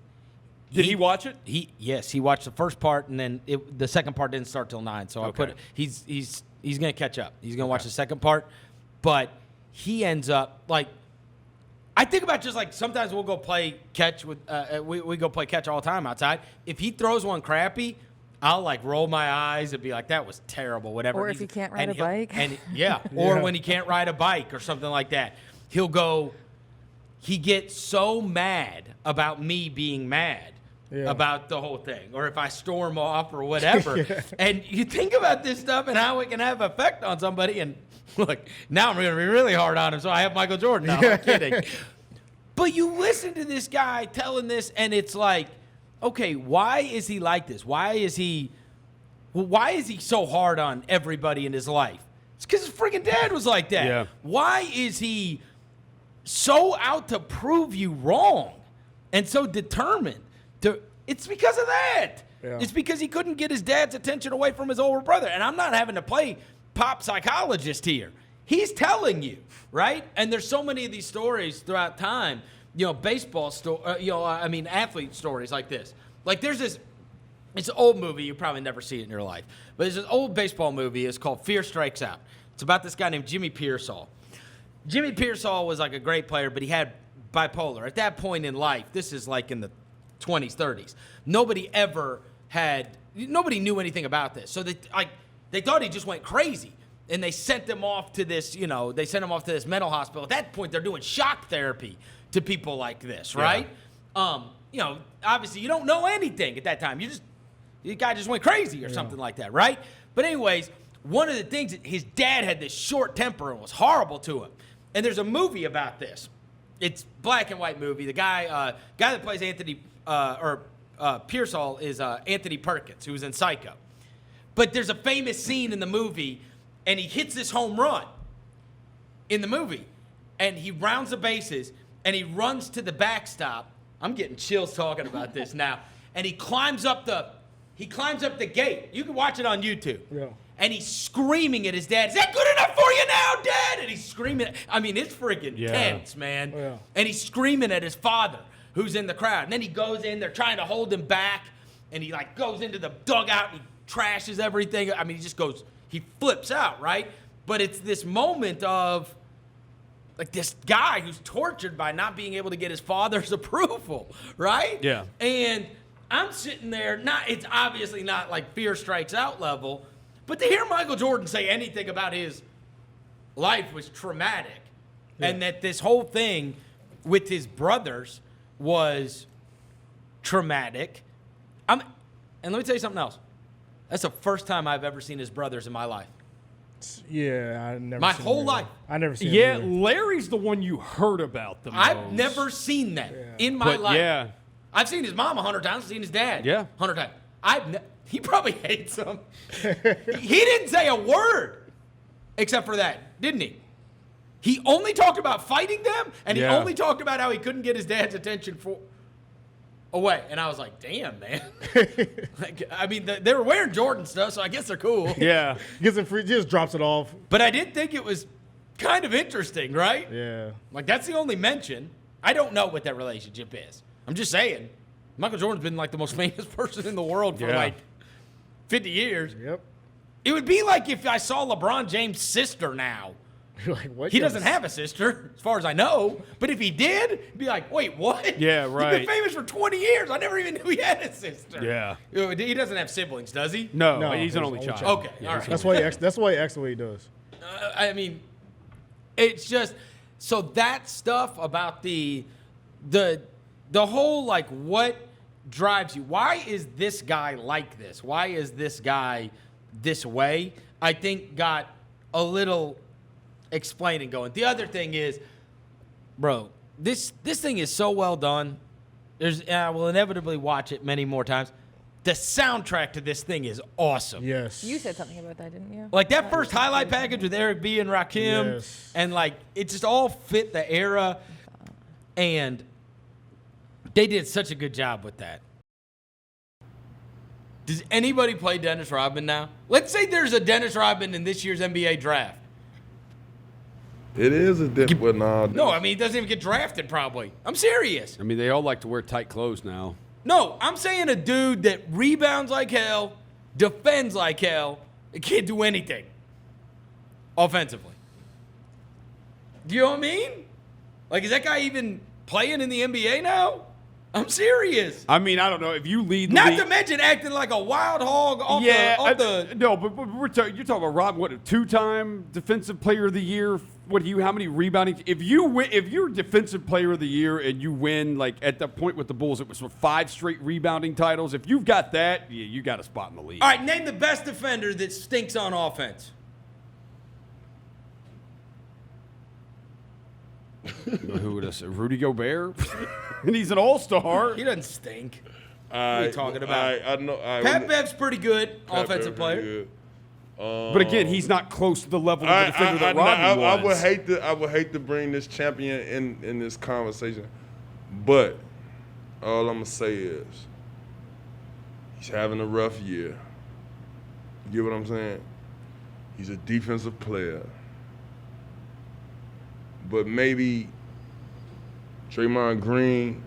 he watch it? Yes, he watched the first part, and then the second part didn't start till 9. So Okay. He's going to catch up. He's going to watch the second part. But he ends up, like, I think about just, like, sometimes we'll go play catch with, we go play catch all the time outside. If he throws one crappy, I'll, like, roll my eyes and be like, that was terrible, whatever. Or if he can't ride a bike. Or when he can't ride a bike or something like that. He gets so mad about me being mad. Yeah. About the whole thing, or if I storm off or whatever. And you think about this stuff and how it can have effect on somebody, and look, now I'm going to be really hard on him, so I have Michael Jordan now. I'm kidding. But you listen to this guy telling this, and it's like, okay, why is he like this? Why is he so hard on everybody in his life? It's because his freaking dad was like that. Yeah. Why is he so out to prove you wrong and so determined? It's because of that. Yeah. It's because he couldn't get his dad's attention away from his older brother. And I'm not having to play pop psychologist here. He's telling you, right? And there's so many of these stories throughout time, baseball athlete stories like this. Like, there's this, it's an old movie. You probably never see it in your life. But there's this old baseball movie. It's called Fear Strikes Out. It's about this guy named Jimmy Pearsall. Jimmy Pearsall was like a great player, but he had bipolar. At that point in life, this is like in the 20s, 30s. Nobody knew anything about this. So they thought he just went crazy. And they sent him off to this, mental hospital. At that point, they're doing shock therapy to people like this, right? Yeah. Obviously you don't know anything at that time. The guy just went crazy or something like that, right? But anyways, one of the things, his dad had this short temper and was horrible to him. And there's a movie about this. It's black and white movie. The guy that plays Pearsall is Anthony Perkins, who was in Psycho. But there's a famous scene in the movie, and he hits this home run in the movie. And he rounds the bases, and he runs to the backstop. I'm getting chills talking about this now. And he climbs up the gate. You can watch it on YouTube. Yeah. And he's screaming at his dad, "Is that good enough for you now, Dad?" And he's screaming. I mean, it's freaking tense, man. Yeah. And he's screaming at his father, who's in the crowd. And then he goes in. They're trying to hold him back. And he, goes into the dugout and he trashes everything. I mean, he flips out, right? But it's this moment of, this guy who's tortured by not being able to get his father's approval, right? Yeah. And I'm sitting there, it's obviously not fear strikes out level, but to hear Michael Jordan say anything about his life was traumatic, and that this whole thing with his brothers was traumatic. And let me tell you something else. That's the first time I've ever seen his brothers in my life. Yeah, I never. My seen whole him life. I never seen. Yeah, him Larry's the one you heard about the most. I've never seen them in my life. Yeah. I've seen his mom 100 times. I've seen his dad 100 times. He probably hates him. He didn't say a word except for that, didn't he? He only talked about fighting them, and he only talked about how he couldn't get his dad's attention away. And I was like, damn, man. They were wearing Jordan stuff, so I guess they're cool. Yeah. Gets it free, just drops it off. But I did think it was kind of interesting, right? Yeah. That's the only mention. I don't know what that relationship is. I'm just saying. Michael Jordan's been the most famous person in the world for 50 years. Yep. It would be like if I saw LeBron James' sister now. You're like, what? He doesn't have a sister, as far as I know. But if he did, it'd be like, wait, what? Yeah, right. He's been famous for 20 years. I never even knew he had a sister. Yeah. He doesn't have siblings, does he? No, he's an only child. Okay, all right. That's why he acts the way he does. It's just so that stuff about the whole what drives you. Why is this guy like this? Why is this guy this way? I think got a little explaining going. The other thing is, bro, this thing is so well done. I will inevitably watch it many more times. The soundtrack to this thing is awesome. Yes. You said something about that, didn't you? That first highlight package with Eric B. and Rakim, Yes. and it just all fit the era, and they did such a good job with that. Does anybody play Dennis Rodman now? Let's say there's a Dennis Rodman in this year's NBA draft. It is a different. No, he doesn't even get drafted probably. I'm serious. They all like to wear tight clothes now. No, I'm saying a dude that rebounds like hell, defends like hell, and can't do anything offensively. Do you know what I mean? Is that guy even playing in the NBA now? I'm serious. I don't know if you lead the Not league. to mention acting like a wild hog off the. No, but you're talking about Rob, what, a 2-time defensive player of the year? How many rebounding? If you're defensive player of the year and you win, at the point with the Bulls, it was 5 straight rebounding titles. If you've got that, you got a spot in the league. All right, name the best defender that stinks on offense. Who would I say? Rudy Gobert? And he's an all-star. He doesn't stink. What are you talking about? I know. Pat Bev's pretty good offensive player. Good. But again, he's not close to the level of the defender that Rodman was. I would hate to bring this champion in this conversation, but all I'm gonna say is he's having a rough year. You get what I'm saying? He's a defensive player, but maybe Draymond Green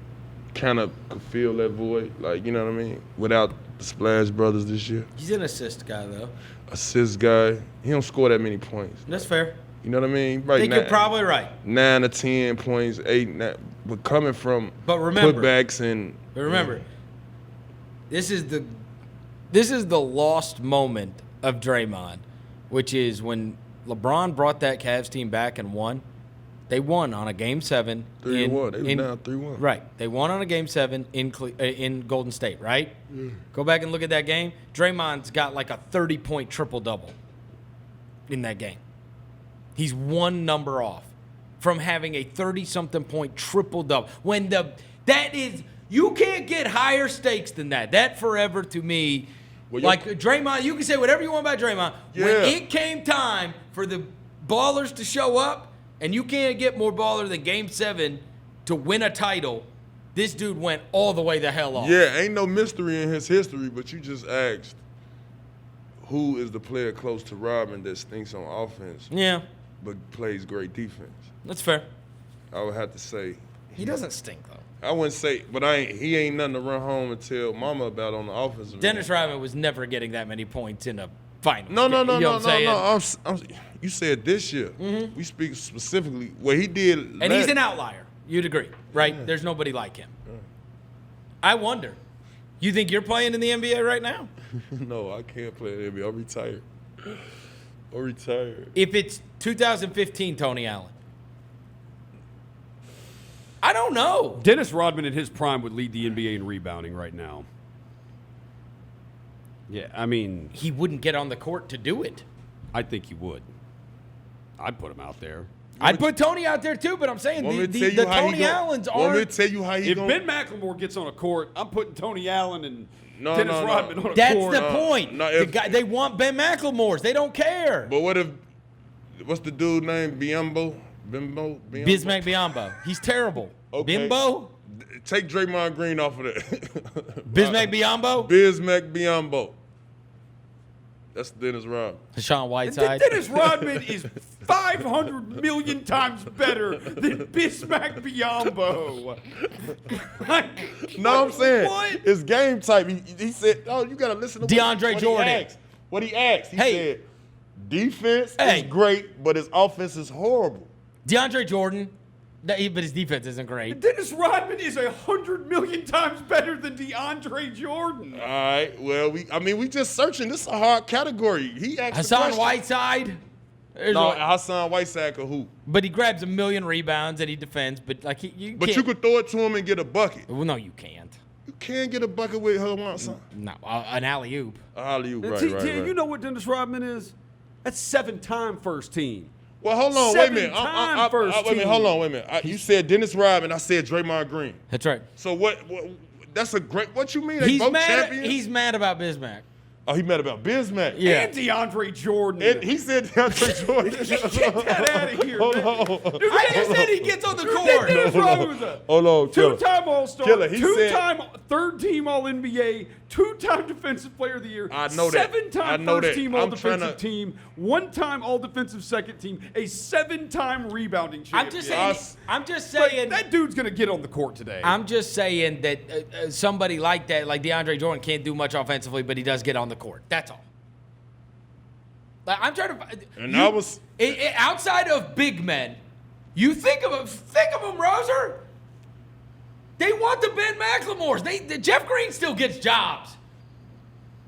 kind of could fill that void, you know what I mean? Without the Splash Brothers this year. He's an assist guy, though. Assist guy. He don't score that many points. That's fair. You know what I mean? I think you're probably right. 9 or 10 points, 8, 9, But coming from But remember, putbacks and But remember, this is the lost moment of Draymond, which is when LeBron brought that Cavs team back and won. They won on a Game 7. 3-1. They were down 3-1. Right. They won on a Game 7 in Golden State, right? Go back and look at that game. Draymond's got like a 30-point triple-double in that game. He's one number off from having a 30-something point triple-double. You can't get higher stakes than that. That forever to me, like Draymond, you can say whatever you want about Draymond. Yeah. When it came time for the ballers to show up, and you can't get more baller than Game 7 to win a title, this dude went all the way the hell off. Yeah, ain't no mystery in his history, but you just asked who is the player close to Rodman that stinks on offense Yeah, but plays great defense. that's fair. I would have to say He doesn't stink, though. I wouldn't say, but he ain't nothing to run home and tell mama about on the offensive. Dennis Rodman was never getting that many points in a final. No. You know what I'm saying? You said this year. We speak specifically what he did. And he's an outlier. You'd agree, right? Yeah. There's nobody like him. Yeah. I wonder. You think you're playing in the NBA right now? No, I can't play in the NBA. I'm retired. If it's 2015 Tony Allen. I don't know. Dennis Rodman in his prime would lead the NBA in rebounding right now. Yeah, I mean, he wouldn't get on the court to do it. I think he would. I'd put him out there. I'd put Tony out there too, but I'm saying the Tony Allens aren't. Want me to tell you how he If Ben McLemore gets on a court, I'm putting Tony Allen and Dennis Rodman on a court. That's the point. They want Ben McLemore's. They don't care. But what's the dude named Bimbo? Bismack Biyombo. He's terrible. Okay. Bimbo? Take Draymond Green off of that. Bismack Biyombo? Bismack Biyombo. That's Dennis Rodman. Hassan Whiteside. Dennis Rodman is 500 million times better than Bismack Biyombo. No, I'm saying what? His game type. He said, "Oh, you gotta listen to DeAndre Jordan." What he asked. He said, "Defense is great, but his offense is horrible." DeAndre Jordan. But his defense isn't great. Dennis Rodman is 100 million times better than DeAndre Jordan. All right. Well, we just searching. This is a hard category. He asked Hassan Whiteside. No, Hassan Whiteside could hoop. But he grabs a million rebounds and he defends. But like you could throw it to him and get a bucket. Well, no, you can't. You can't get a bucket with Hassan. No, an alley oop. Alley-oop, right. You know what Dennis Rodman is? That's 7-time first team. Well, hold on, wait a minute. Hold on, wait a minute. You said Dennis Rodman, I said Draymond Green. That's right. So what that's a great, what you mean? They both champions? He's mad about Bismack. Oh, he mad about Bismack. Yeah. And DeAndre Jordan. And he said DeAndre Jordan. Get that out of here, man. I just said he gets on the court. Dennis Rodman was a hold on, two-time All-Star, Killer. two-time third-team All-NBA, two-time Defensive Player of the Year, I know that. 7-time first-team All-Defensive Team, one-time All-Defensive second team, a 7-time rebounding champion. I'm just saying that dude's going to get on the court today. I'm just saying that somebody like that, like DeAndre Jordan, can't do much offensively, but he does get on the court. That's all. Like, I'm trying to. Outside of big men, you think of them, Roser. They want the Ben McLemores. Jeff Green still gets jobs.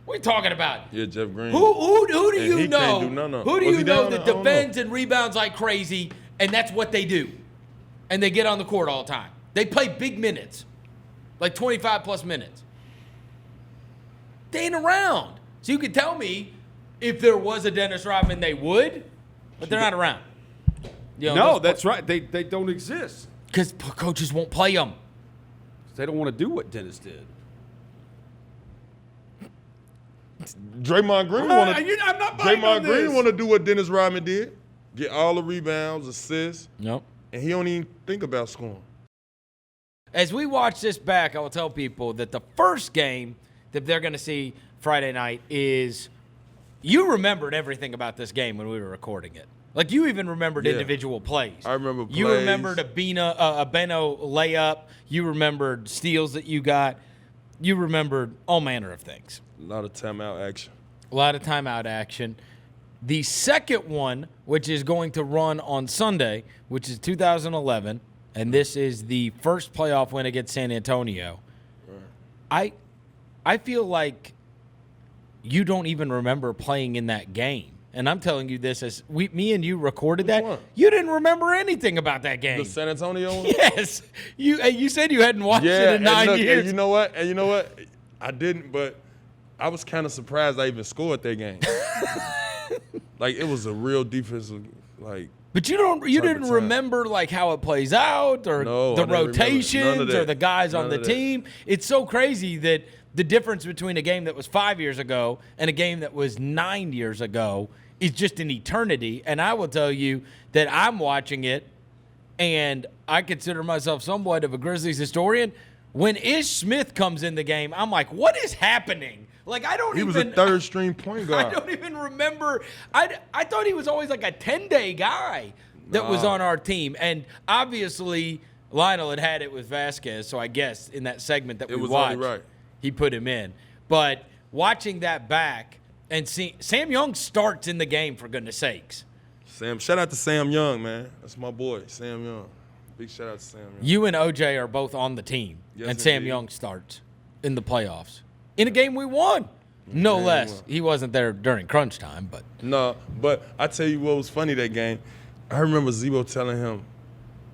What are you talking about? Yeah, Jeff Green. Who do you know? Can't do none of Who do you know that defends and rebounds like crazy, and that's what they do, and they get on the court all the time. They play big minutes, like 25-plus minutes. They ain't around. So you can tell me if there was a Dennis Rodman, they would, but they're not around. No, that's right. They don't exist. Because coaches won't play them. They don't want to do what Dennis did. Draymond Green want to do what Dennis Rodman did. Get all the rebounds, assists. Nope. And he don't even think about scoring. As we watch this back, I will tell people that the first game that they're going to see Friday night is, you remembered everything about this game when we were recording it. Like, you even remembered individual plays. I remember plays. You remembered a Beno layup. You remembered steals that you got. You remembered all manner of things. A lot of timeout action. The second one, which is going to run on Sunday, which is 2011, and this is the first playoff win against San Antonio. I feel like you don't even remember playing in that game. And I'm telling you this as me and you recorded Which that. one? You didn't remember anything about that game. The San Antonio one? Yes. You said you hadn't watched it in 9 years. And you know what? I didn't, but I was kind of surprised I even scored that game. Like, it was a real defensive, like. But you didn't remember like how it plays out or the rotations or the guys on the team. It's so crazy that the difference between a game that was 5 years ago and a game that was 9 years ago is just an eternity. And I will tell you that I'm watching it, and I consider myself somewhat of a Grizzlies historian. When Ish Smith comes in the game, I'm like, what is happening? Like, He was a third-string point guard. I don't even remember. I thought he was always like a 10-day guy that was on our team. And obviously, Lionel had it with Vasquez, so I guess in that segment that we watched, only right. He put him in. But watching that back and seeing Sam Young starts in the game, for goodness sakes. Shout out to Sam Young, man. That's my boy, Sam Young. Big shout out to Sam Young. You and OJ are both on the team, and Sam Young starts in the playoffs. In a game we won, no less. He wasn't there during crunch time, but. No, but I tell you what was funny that game. I remember Zebo telling him,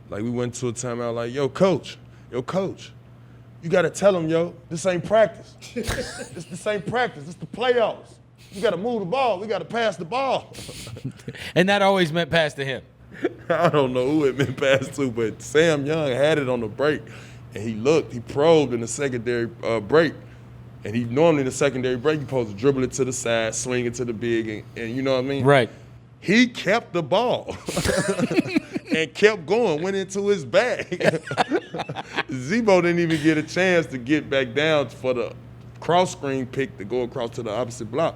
like, we went to a timeout, like, yo, coach, you got to tell him, yo, this ain't practice. This ain't practice. It's the playoffs. You got to move the ball. We got to pass the ball. And that always meant pass to him. I don't know who it meant pass to, but Sam Young had it on the break, and he probed in the secondary break. And he normally in the secondary break, you're supposed to dribble it to the side, swing it to the big, and you know what I mean? Right. He kept the ball and kept going, went into his bag. Zebo didn't even get a chance to get back down for the cross screen pick to go across to the opposite block.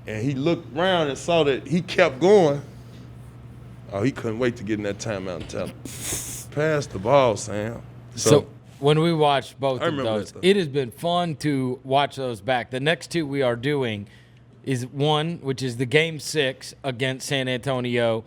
And he looked around and saw that he kept going. Oh, he couldn't wait to get in that timeout and tell him, pass the ball, Sam. So when we watched both of those, it has been fun to watch those back. The next two we are doing is one, which is the Game 6 against San Antonio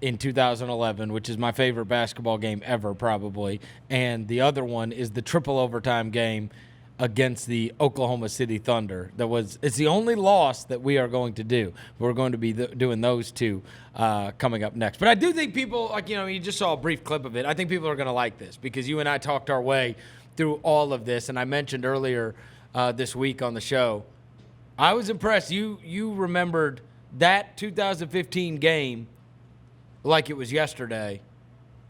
in 2011, which is my favorite basketball game ever, probably. And the other one is the triple overtime game against the Oklahoma City Thunder. It's the only loss that we are going to do. We're going to be doing those two coming up next. But I do think people, like, you just saw a brief clip of it. I think people are going to like this because you and I talked our way through all of this. And I mentioned earlier this week on the show, I was impressed. You remembered that 2015 game like it was yesterday.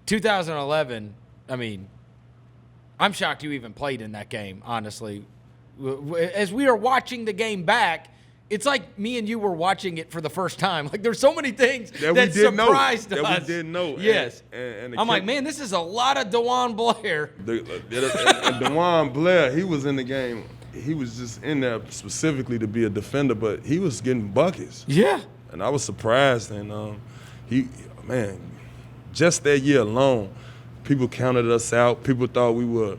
2011, I mean, I'm shocked you even played in that game, honestly. As we are watching the game back, it's like me and you were watching it for the first time. Like, there's so many things that surprised us. That we didn't know. Yes. And I'm like, man, this is a lot of DeJuan Blair. And DeJuan Blair, he was in the game. He was just in there specifically to be a defender, but he was getting buckets. Yeah. And I was surprised. And just that year alone, people counted us out. People thought we were,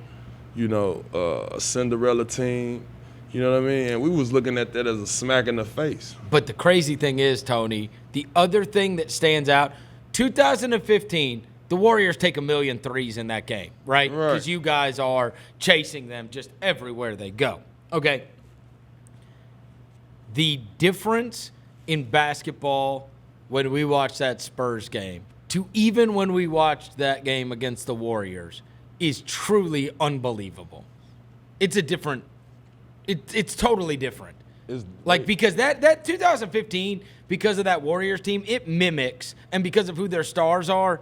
a Cinderella team. You know what I mean? And we was looking at that as a smack in the face. But the crazy thing is, Tony, the other thing that stands out, 2015, the Warriors take 1,000,000 threes in that game, right? Because you guys are chasing them just everywhere they go. Okay. The difference in basketball when we watched that Spurs game to even when we watched that game against the Warriors is truly unbelievable. It's a different – it's totally different. Because that 2015, because of that Warriors team, it mimics, and because of who their stars are,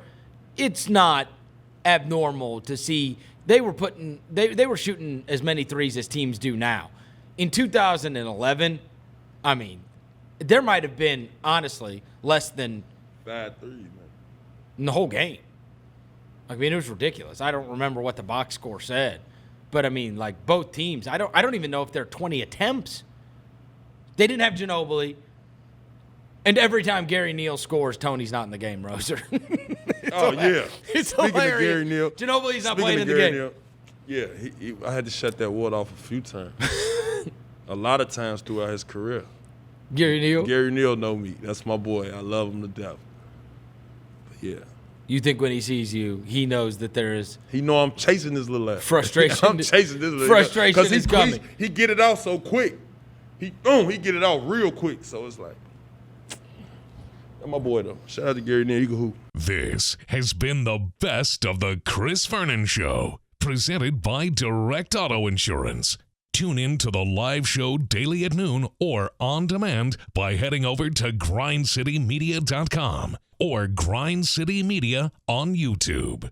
it's not abnormal to see they were shooting as many threes as teams do now. In 2011, I mean, there might have been, honestly, less than 5 threes, man. In the whole game. I mean, it was ridiculous. I don't remember what the box score said. But, I mean, like, both teams, I don't even know if they're 20 attempts. They didn't have Ginobili. And every time Gary Neal scores, Tony's not in the game, Roser. Yeah. It's Speaking hilarious. of Gary Neal. Ginobili's not playing in the game. Neal, yeah, I had to shut that water off a few times. A lot of times throughout his career. Gary Neal? Gary Neal know me. That's my boy. I love him to death. But yeah. You think when he sees you, he knows that there is He know I'm chasing this little ass. frustration. I'm chasing this little Frustration ass. is coming. He get it out so quick. He get it out real quick. So it's like, that's my boy though. Shout out to Gary Neal. You can hoop. This has been the best of the Chris Vernon Show, presented by Direct Auto Insurance. Tune in to the live show daily at noon or on demand by heading over to grindcitymedia.com or Grind City Media on YouTube.